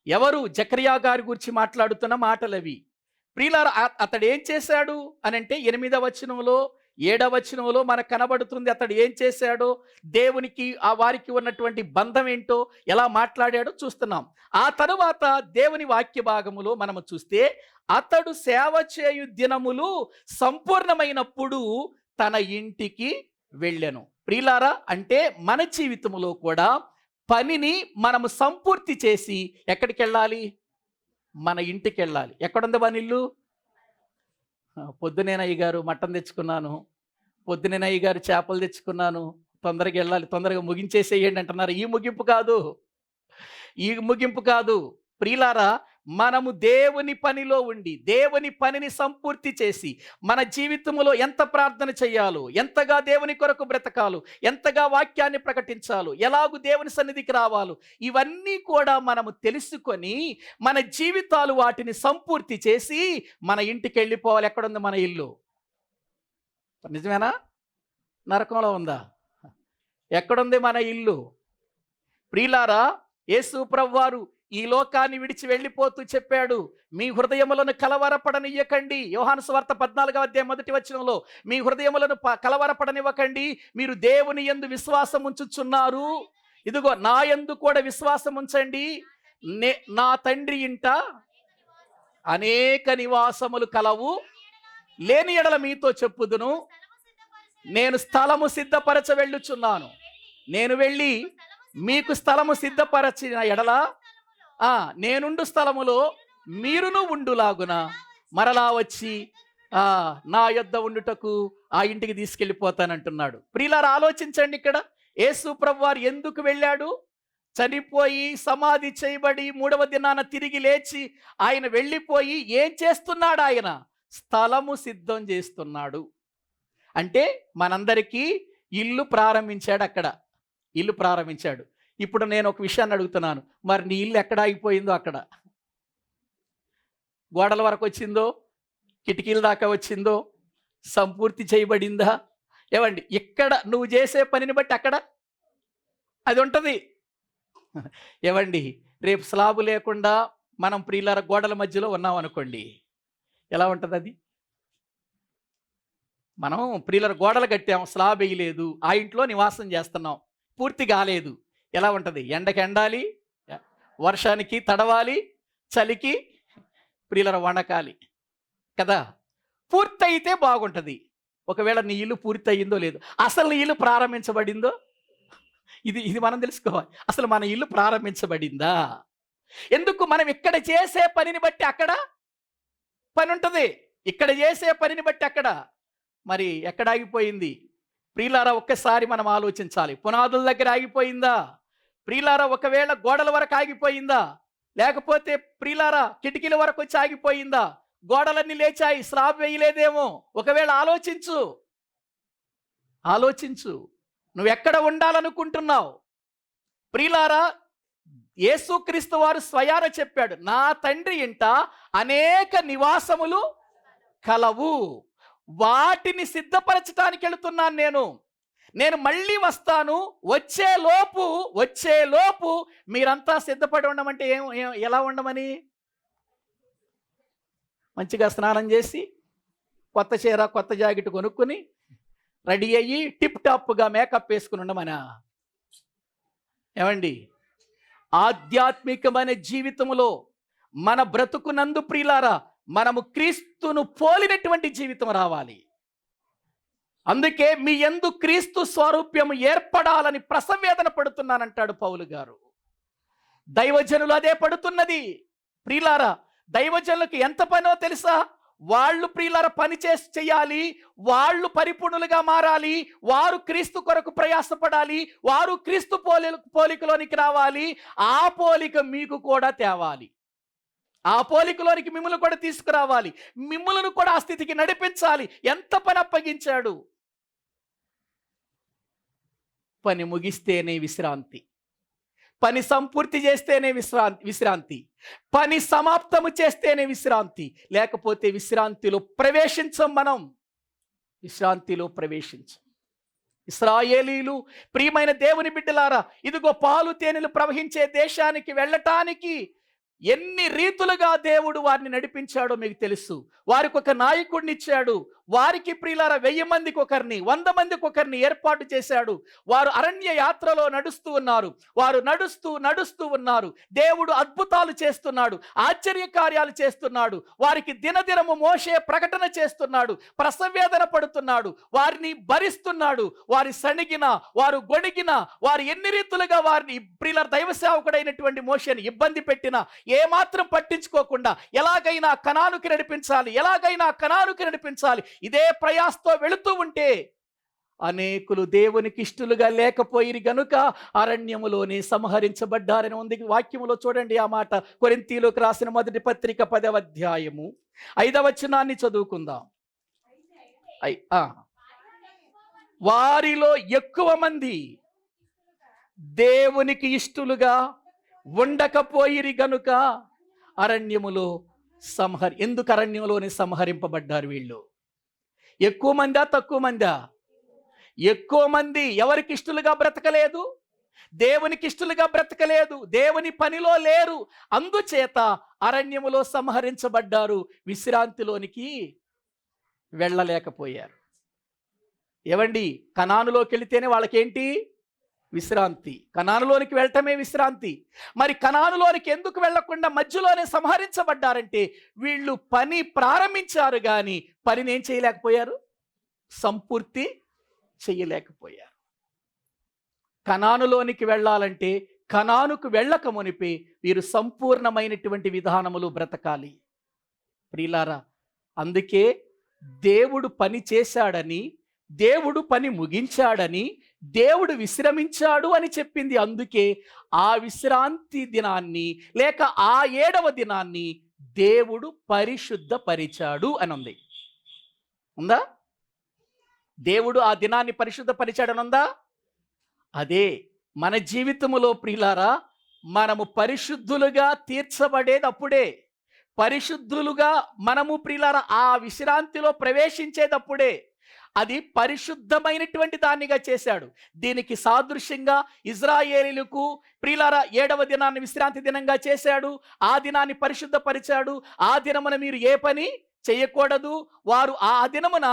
ఎవరు? జకరియా గారి గురించి మాట్లాడుతున్న మాటలవి. ప్రియులారా, అతడు ఏం చేశాడు అని అంటే 8వ వచనంలో 7వ వచనంలో మనకు కనబడుతుంది. అతడు ఏం చేశాడో, దేవునికి ఆ వారికి ఉన్నటువంటి బంధం ఏంటో, ఎలా మాట్లాడాడో చూస్తున్నాం. ఆ తరువాత దేవుని వాక్య భాగములో మనము చూస్తే, అతడు సేవ చేయు దినములు సంపూర్ణమైనప్పుడు తన ఇంటికి వెళ్ళెను. ప్రియులారా, అంటే మన జీవితంలో కూడా పనిని మనము సంపూర్తి చేసి ఎక్కడికి వెళ్ళాలి? మన ఇంటికి వెళ్ళాలి. ఎక్కడుంది మన ఇల్లు? పొద్దునేనయ్య గారు మటన్ తెచ్చుకున్నాను, పొద్దునేనయ్య గారు చేపలు తెచ్చుకున్నాను, తొందరగా వెళ్ళాలి, తొందరగా ముగించేసేయండి అంటున్నారు. ఈ ముగింపు కాదు, ఈ ముగింపు కాదు. ప్రియులారా, మనము దేవుని పనిలో ఉండి దేవుని పనిని సంపూర్తి చేసి మన జీవితంలో ఎంత ప్రార్థన చేయాలో, ఎంతగా దేవుని కొరకు బ్రతకాలో, ఎంతగా వాక్యాన్ని ప్రకటించాలో, ఎలాగూ దేవుని సన్నిధికి రావాలో, ఇవన్నీ కూడా మనము తెలుసుకొని మన జీవితాలు వాటిని సంపూర్తి చేసి మన ఇంటికి వెళ్ళిపోవాలి. ఎక్కడుంది మన ఇల్లు? నిజమేనా? నరకంలో ఉందా? ఎక్కడుంది మన ఇల్లు? ప్రియులారా, యేసు ప్రభువారు ఈ లోకాన్ని విడిచి వెళ్ళిపోతూ చెప్పాడు, మీ హృదయములను కలవరపడనియ్యకండి. యోహాను సువార్త 14వ అధ్యాయం 1వ వచనంలో, మీ హృదయములను కలవరపడనివ్వకండి, మీరు దేవుని యందు విశ్వాసం ఉంచుచున్నారు, ఇదిగో నా యందు కూడా విశ్వాసం ఉంచండి. నా తండ్రి ఇంట అనేక నివాసములు కలవు, లేని ఎడల మీతో చెప్పుదును, నేను స్థలము సిద్ధపరచ వెళ్ళుచున్నాను. నేను వెళ్ళి మీకు స్థలము సిద్ధపరచిన ఎడల నేనుండు స్థలములో మీరును ఉండులాగున మరలా వచ్చి నా యొద్ద ఉండుటకు ఆ ఇంటికి తీసుకెళ్ళిపోతానంటున్నాడు. ప్రియులారా, ఆలోచించండి, ఇక్కడ యేసు ప్రభువారు ఎందుకు వెళ్ళాడు? చనిపోయి సమాధి చేయబడి 3వ దినాన తిరిగి లేచి ఆయన వెళ్ళిపోయి ఏం చేస్తున్నాడు? ఆయన స్థలము సిద్ధం చేస్తున్నాడు. అంటే మనందరికీ ఇల్లు ప్రారంభించాడు. అక్కడ ఇల్లు ప్రారంభించాడు. ఇప్పుడు నేను ఒక విషయాన్ని అడుగుతున్నాను, మరి నీ ఇల్లు ఎక్కడ ఆగిపోయిందో? అక్కడ గోడల వరకు వచ్చిందో? కిటికీల దాకా వచ్చిందో? సంపూర్తి చేయబడిందా? ఏమండి, ఇక్కడ నువ్వు చేసే పనిని బట్టి అక్కడ అది ఉంటుంది. ఏమండి, రేపు స్లాబు లేకుండా మనం ప్రియులార గోడల మధ్యలో ఉన్నాం అనుకోండి, ఎలా ఉంటుంది అది? మనం ప్రియులార గోడలు కట్టాం, స్లాబ్ వేయలేదు, ఆ ఇంట్లో నివాసం చేస్తున్నాం, పూర్తి కాలేదు. ఎలా ఉంటుంది? ఎండకి ఎండాలి, వర్షానికి తడవాలి, చలికి ప్రియులార వణకాలి కదా. పూర్తయితే బాగుంటుంది. ఒకవేళ నీ ఇల్లు పూర్తి అయ్యిందో లేదో, అసలు నీ ఇల్లు ప్రారంభించబడిందో, ఇది మనం తెలుసుకోవాలి. అసలు మన ఇల్లు ప్రారంభించబడిందా? ఎందుకు? మనం ఇక్కడ చేసే పనిని బట్టి అక్కడ పని ఉంటుంది, ఇక్కడ చేసే పనిని బట్టి అక్కడ. మరి ఎక్కడ ఆగిపోయింది? ప్రియులారా, ఒక్కసారి మనం ఆలోచించాలి. పునాదుల దగ్గర ఆగిపోయిందా? ప్రియులారా, ఒకవేళ గోడల వరకు ఆగిపోయిందా? లేకపోతే ప్రియులారా కిటికీల వరకు వచ్చి ఆగిపోయిందా? గోడలన్నీ లేచాయి, స్లాబ్ వేయలేదేమో. ఒకవేళ ఆలోచించు, ఆలోచించు, నువ్వు ఎక్కడ ఉండాలనుకుంటున్నావు? ప్రియులారా, యేసుక్రీస్తు వారు స్వయాన చెప్పాడు, నా తండ్రి ఇంట అనేక నివాసములు కలవు, వాటిని సిద్ధపరచడానికి వెళుతున్నాను నేను మళ్ళీ వస్తాను. వచ్చేలోపు మీరంతా సిద్ధపడి ఉండమంటే ఎలా ఉండమని? మంచిగా స్నానం చేసి కొత్త చీర కొత్త జాకెట్ కొనుక్కుని రెడీ అయ్యి టిప్ టాప్గా మేకప్ వేసుకుని ఉండమనా? ఏమండి, ఆధ్యాత్మికమైన జీవితంలో మన బ్రతుకునందు ప్రియులారా మనము క్రీస్తును పోలినటువంటి జీవితం రావాలి. అందుకే మీ యందు క్రీస్తు స్వరూప్యము ఏర్పడాలని ప్రసవేదన పడుతున్నానంటాడు పౌలు గారు. దైవజనులు అదే పడుతున్నది. ప్రియులారా, దైవజనులకు ఎంత పనో తెలుసా? వాళ్ళు ప్రియులార పని చేయాలి, వాళ్ళు పరిపూర్ణులుగా మారాలి, వారు క్రీస్తు కొరకు ప్రయాసపడాలి, వారు క్రీస్తు పోలికలోనికి రావాలి, ఆ పోలిక మీకు కూడా తేవాలి, ఆ పోలికలోనికి మిమ్మల్ని కూడా తీసుకురావాలి, మిమ్మల్ని కూడా ఆ స్థితికి నడిపించాలి. ఎంత పని అప్పగించాడు? పని ముగిస్తేనే విశ్రాంతి, పని సంపూర్తి చేస్తేనే విశ్రాంతి, పని సమాప్తము చేస్తేనే విశ్రాంతి. లేకపోతే విశ్రాంతిలో ప్రవేశించం. మనం విశ్రాంతిలో ప్రవేశించం. ఇశ్రాయేలీలు, ప్రియమైన దేవుని బిడ్డలారా, ఇదిగో పాలు తేనెలు ప్రవహించే దేశానికి వెళ్ళటానికి ఎన్ని రీతులుగా దేవుడు వారిని నడిపించాడో మీకు తెలుసు. వారికి ఒక నాయకుడిని ఇచ్చాడు. వారికి ప్రియులారా 1000 మందికి ఒకరిని, 100 మందికి ఒకరిని ఏర్పాటు చేశాడు. వారు అరణ్య యాత్రలో నడుస్తూ ఉన్నారు. వారు నడుస్తూ ఉన్నారు. దేవుడు అద్భుతాలు చేస్తున్నాడు, ఆశ్చర్య కార్యాలు చేస్తున్నాడు. వారికి దినదినము మోషే ప్రకటన చేస్తున్నాడు, ప్రసవేదన పడుతున్నాడు, వారిని భరిస్తున్నాడు. వారి సణిగిన, వారు గొణిగిన, వారు ఎన్ని రీతులుగా వారిని ప్రియులారా దైవ సేవకుడైనటువంటి మోషేని ఇబ్బంది పెట్టినా ఏమాత్రం పట్టించుకోకుండా ఎలాగైనా కనానుకి నడిపించాలి ఇదే ప్రయాసతో వెళుతూ ఉంటే అనేకులు దేవునికి ఇష్టలుగా లేకపోయిరి గనుక అరణ్యములోనే సంహరించబడ్డారని ఉంది వాక్యములో. చూడండి ఆ మాట. కొరింథీయులకు రాసిన మొదటి పత్రిక 10వ అధ్యాయము 5వ వచనాన్ని చదువుకుందాం. వారిలో ఎక్కువ మంది దేవునికి ఇష్టలుగా ఉండకపోయిరి గనుక అరణ్యములో ఎందుకు అరణ్యంలోనే సంహరింపబడ్డారు వీళ్ళు? ఎక్కువ మందా తక్కువ మందా? ఎక్కువ మంది ఎవరికి ఇష్టలుగా బ్రతకలేదు, దేవునికి ఇష్టలుగా బ్రతకలేదు, దేవుని పనిలో లేరు. అందుచేత అరణ్యములో సంహరించబడ్డారు, విశ్రాంతిలోనికి వెళ్ళలేకపోయారు. ఏవండి, కనానులోకి వెళితేనే వాళ్ళకేంటి? విశ్రాంతి. కనానులోనికి వెళ్ళటమే విశ్రాంతి. మరి కనానులోనికి ఎందుకు వెళ్లకుండా మధ్యలోనే సంహరించబడ్డారంటే వీళ్ళు పని ప్రారంభించారు కానీ పనిని ఏం చేయలేకపోయారు? సంపూర్తి చేయలేకపోయారు. కనానులోనికి వెళ్ళాలంటే కనానుకు వెళ్ళక మునిపే వీరు సంపూర్ణమైనటువంటి విధానములు బ్రతకాలి. ప్రియులారా, అందుకే దేవుడు పని చేశాడని, దేవుడు పని ముగించాడని, దేవుడు విశ్రమించాడు అని చెప్పింది. అందుకే ఆ విశ్రాంతి దినాన్ని లేక ఆ 7వ దినాన్ని దేవుడు పరిశుద్ధపరిచాడు అని ఉంది. ఉందా? దేవుడు ఆ దినాన్ని పరిశుద్ధపరిచాడని ఉందా? అదే మన జీవితములో ప్రియులారా, మనము పరిశుద్ధులుగా తీర్చబడేది అప్పుడే. పరిశుద్ధులుగా మనము ప్రియులారా ఆ విశ్రాంతిలో ప్రవేశించేటప్పుడే. అది పరిశుద్ధమైనటువంటి దానిగా చేశాడు. దీనికి సాదృశ్యంగా ఇజ్రాయేలీలకు ప్రియులారా 7వ దినాన్ని విశ్రాంతి దినంగా చేశాడు. ఆ దినాన్ని పరిశుద్ధపరిచాడు. ఆ దినమున మీరు ఏ పని చేయకూడదు. వారు ఆ దినమున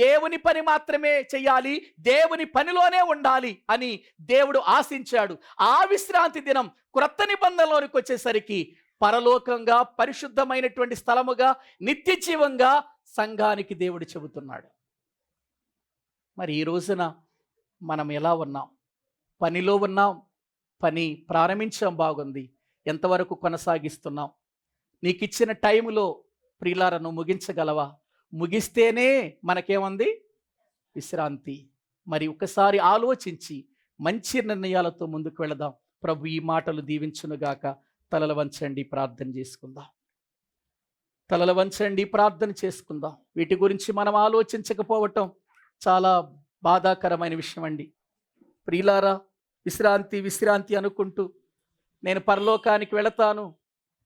దేవుని పని మాత్రమే చేయాలి, దేవుని పనిలోనే ఉండాలి అని దేవుడు ఆశించాడు. ఆ విశ్రాంతి దినం క్రొత్త నిబంధనలోనికి వచ్చేసరికి పరలోకంగా, పరిశుద్ధమైనటువంటి స్థలముగా, నిత్య జీవంగా సంఘానికి దేవుడు చెబుతున్నాడు. మరి ఈ రోజున మనం ఎలా ఉన్నాం? పనిలో ఉన్నాం, పని ప్రారంభించాం, బాగుంది. ఎంతవరకు కొనసాగిస్తున్నాం? నీకు ఇచ్చిన టైములో ప్రియులారా నువ్వు ముగించగలవా? ముగిస్తేనే మనకేముంది? విశ్రాంతి. మరి ఒకసారి ఆలోచించి మంచి నిర్ణయాలతో ముందుకు వెళదాం. ప్రభు ఈ మాటలు దీవించునుగాక. తలలు వంచండి, ప్రార్థన చేసుకుందాం. తలలు వంచండి, ప్రార్థన చేసుకుందాం. వీటి గురించి మనం ఆలోచించకపోవటం చాలా బాధాకరమైన విషయం అండి. ప్రియులారా, విశ్రాంతి అనుకుంటూ నేను పరలోకానికి వెళతాను,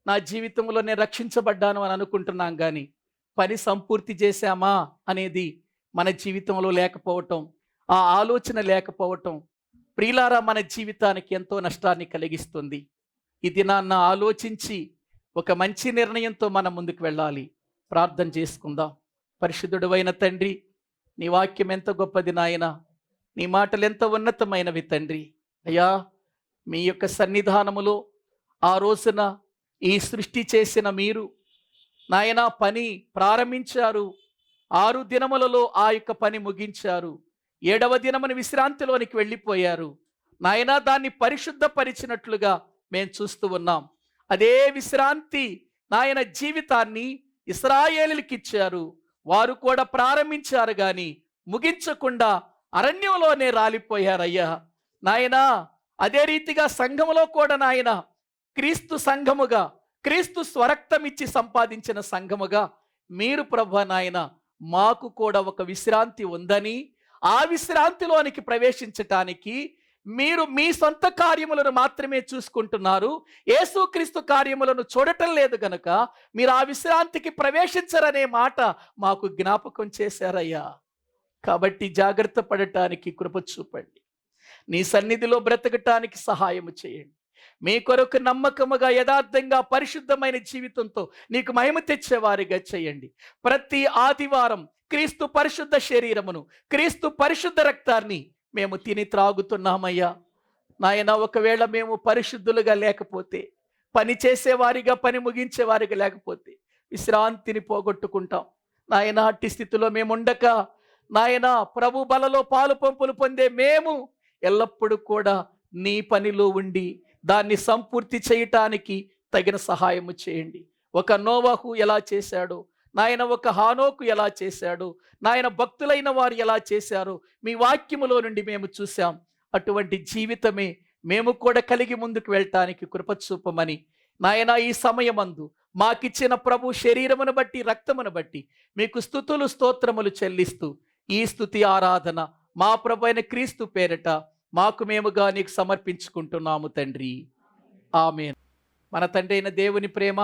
నా జీవితంలో నేను రక్షించబడ్డాను అని అనుకుంటున్నాం కానీ పని సంపూర్తి చేశామా అనేది మన జీవితంలో లేకపోవటం, ఆ ఆలోచన లేకపోవటం ప్రియులారా మన జీవితానికి ఎంతో నష్టాన్ని కలిగిస్తుంది. ఈ దినాన్న ఆలోచించి ఒక మంచి నిర్ణయంతో మనం ముందుకు వెళ్ళాలి. ప్రార్థన చేసుకుందాం. పరిశుద్ధుడైన తండ్రి, నీ వాక్యం ఎంత గొప్పది నాయన, నీ మాటలు ఎంత ఉన్నతమైనవి తండ్రి. అయ్యా, మీ యొక్క సన్నిధానములో ఆ రోజున ఈ సృష్టి చేసిన మీరు నాయన పని ప్రారంభించారు. 6 దినములలో ఆ యొక్క పని ముగించారు. 7వ దినమున విశ్రాంతిలోనికి వెళ్ళిపోయారు. నాయన దాన్ని పరిశుద్ధపరిచినట్లుగా మేము చూస్తూ ఉన్నాం. అదే విశ్రాంతి నాయన జీవితాన్ని ఇశ్రాయేలుకి ఇచ్చారు. వారు కూడా ప్రారంభించారు కానీ ముగించకుండా అరణ్యంలోనే రాలిపోయారయ్యా నాయనా. అదే రీతిగా సంఘములో కూడా నాయన క్రీస్తు సంఘముగా, క్రీస్తు స్వరక్తం ఇచ్చి సంపాదించిన సంఘముగా మీరు ప్రభు నాయన మాకు కూడా ఒక విశ్రాంతి ఉందని, ఆ విశ్రాంతిలోనికి ప్రవేశించటానికి మీరు మీ సొంత కార్యములను మాత్రమే చూసుకుంటున్నారు, యేసుక్రీస్తు కార్యములను చూడటం లేదు గనుక మీరు ఆ విశ్రాంతికి ప్రవేశించరనే మాట మాకు జ్ఞాపకం చేశారయ్యా. కాబట్టి జాగ్రత్త పడటానికి కృప చూపండి. నీ సన్నిధిలో బ్రతకటానికి సహాయము చేయండి. మీ కొరకు నమ్మకముగా యథార్థంగా పరిశుద్ధమైన జీవితంతో నీకు మహిమ తెచ్చేవారిగా చేయండి. ప్రతి ఆదివారం క్రీస్తు పరిశుద్ధ శరీరమును, క్రీస్తు పరిశుద్ధ రక్తాన్ని మేము తిని త్రాగుతున్నామయ్యా. నాయన, ఒకవేళ మేము పరిశుద్ధులుగా లేకపోతే, పని చేసేవారిగా, పని ముగించేవారిగా లేకపోతే విశ్రాంతిని పోగొట్టుకుంటాం. నాయన, అట్టి స్థితిలో మేము ఉండక నాయన, ప్రభు బలలో పాలు పంపులు పొందే మేము ఎల్లప్పుడూ కూడా నీ పనిలో ఉండి దాన్ని సంపూర్తి చేయటానికి తగిన సహాయము చేయండి. ఒక నోవహు ఎలా చేశాడో నాయన, ఒక హానోకు ఎలా చేశాడో నాయన, భక్తులైన వారు ఎలా చేశారో మీ వాక్యములో నుండి మేము చూసాం. అటువంటి జీవితమే మేము కూడా కలిగి ముందుకు వెళ్ళటానికి కృప చూపమని నాయన, ఈ సమయమందు మాకిచ్చిన ప్రభు శరీరమును బట్టి, రక్తమును బట్టి మీకు స్తుతులు స్తోత్రములు చెల్లిస్తూ ఈ స్తుతి ఆరాధన మా ప్రభు అయిన క్రీస్తు పేరట మాకు మేముగా నీకు సమర్పించుకుంటున్నాము తండ్రి. ఆమేన్. మన తండ్రి అయిన దేవుని ప్రేమ,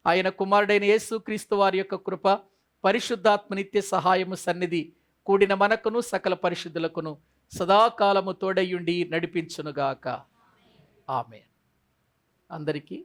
ఆయన కుమారుడైన యేసు క్రీస్తు వారి యొక్క కృప, పరిశుద్ధాత్మ నిత్య సహాయము సన్నిధి కూడిన మనకును సకల పరిశుద్ధులకును సదాకాలము తోడయుండి నడిపించునుగాక. ఆమేన్. అందరికీ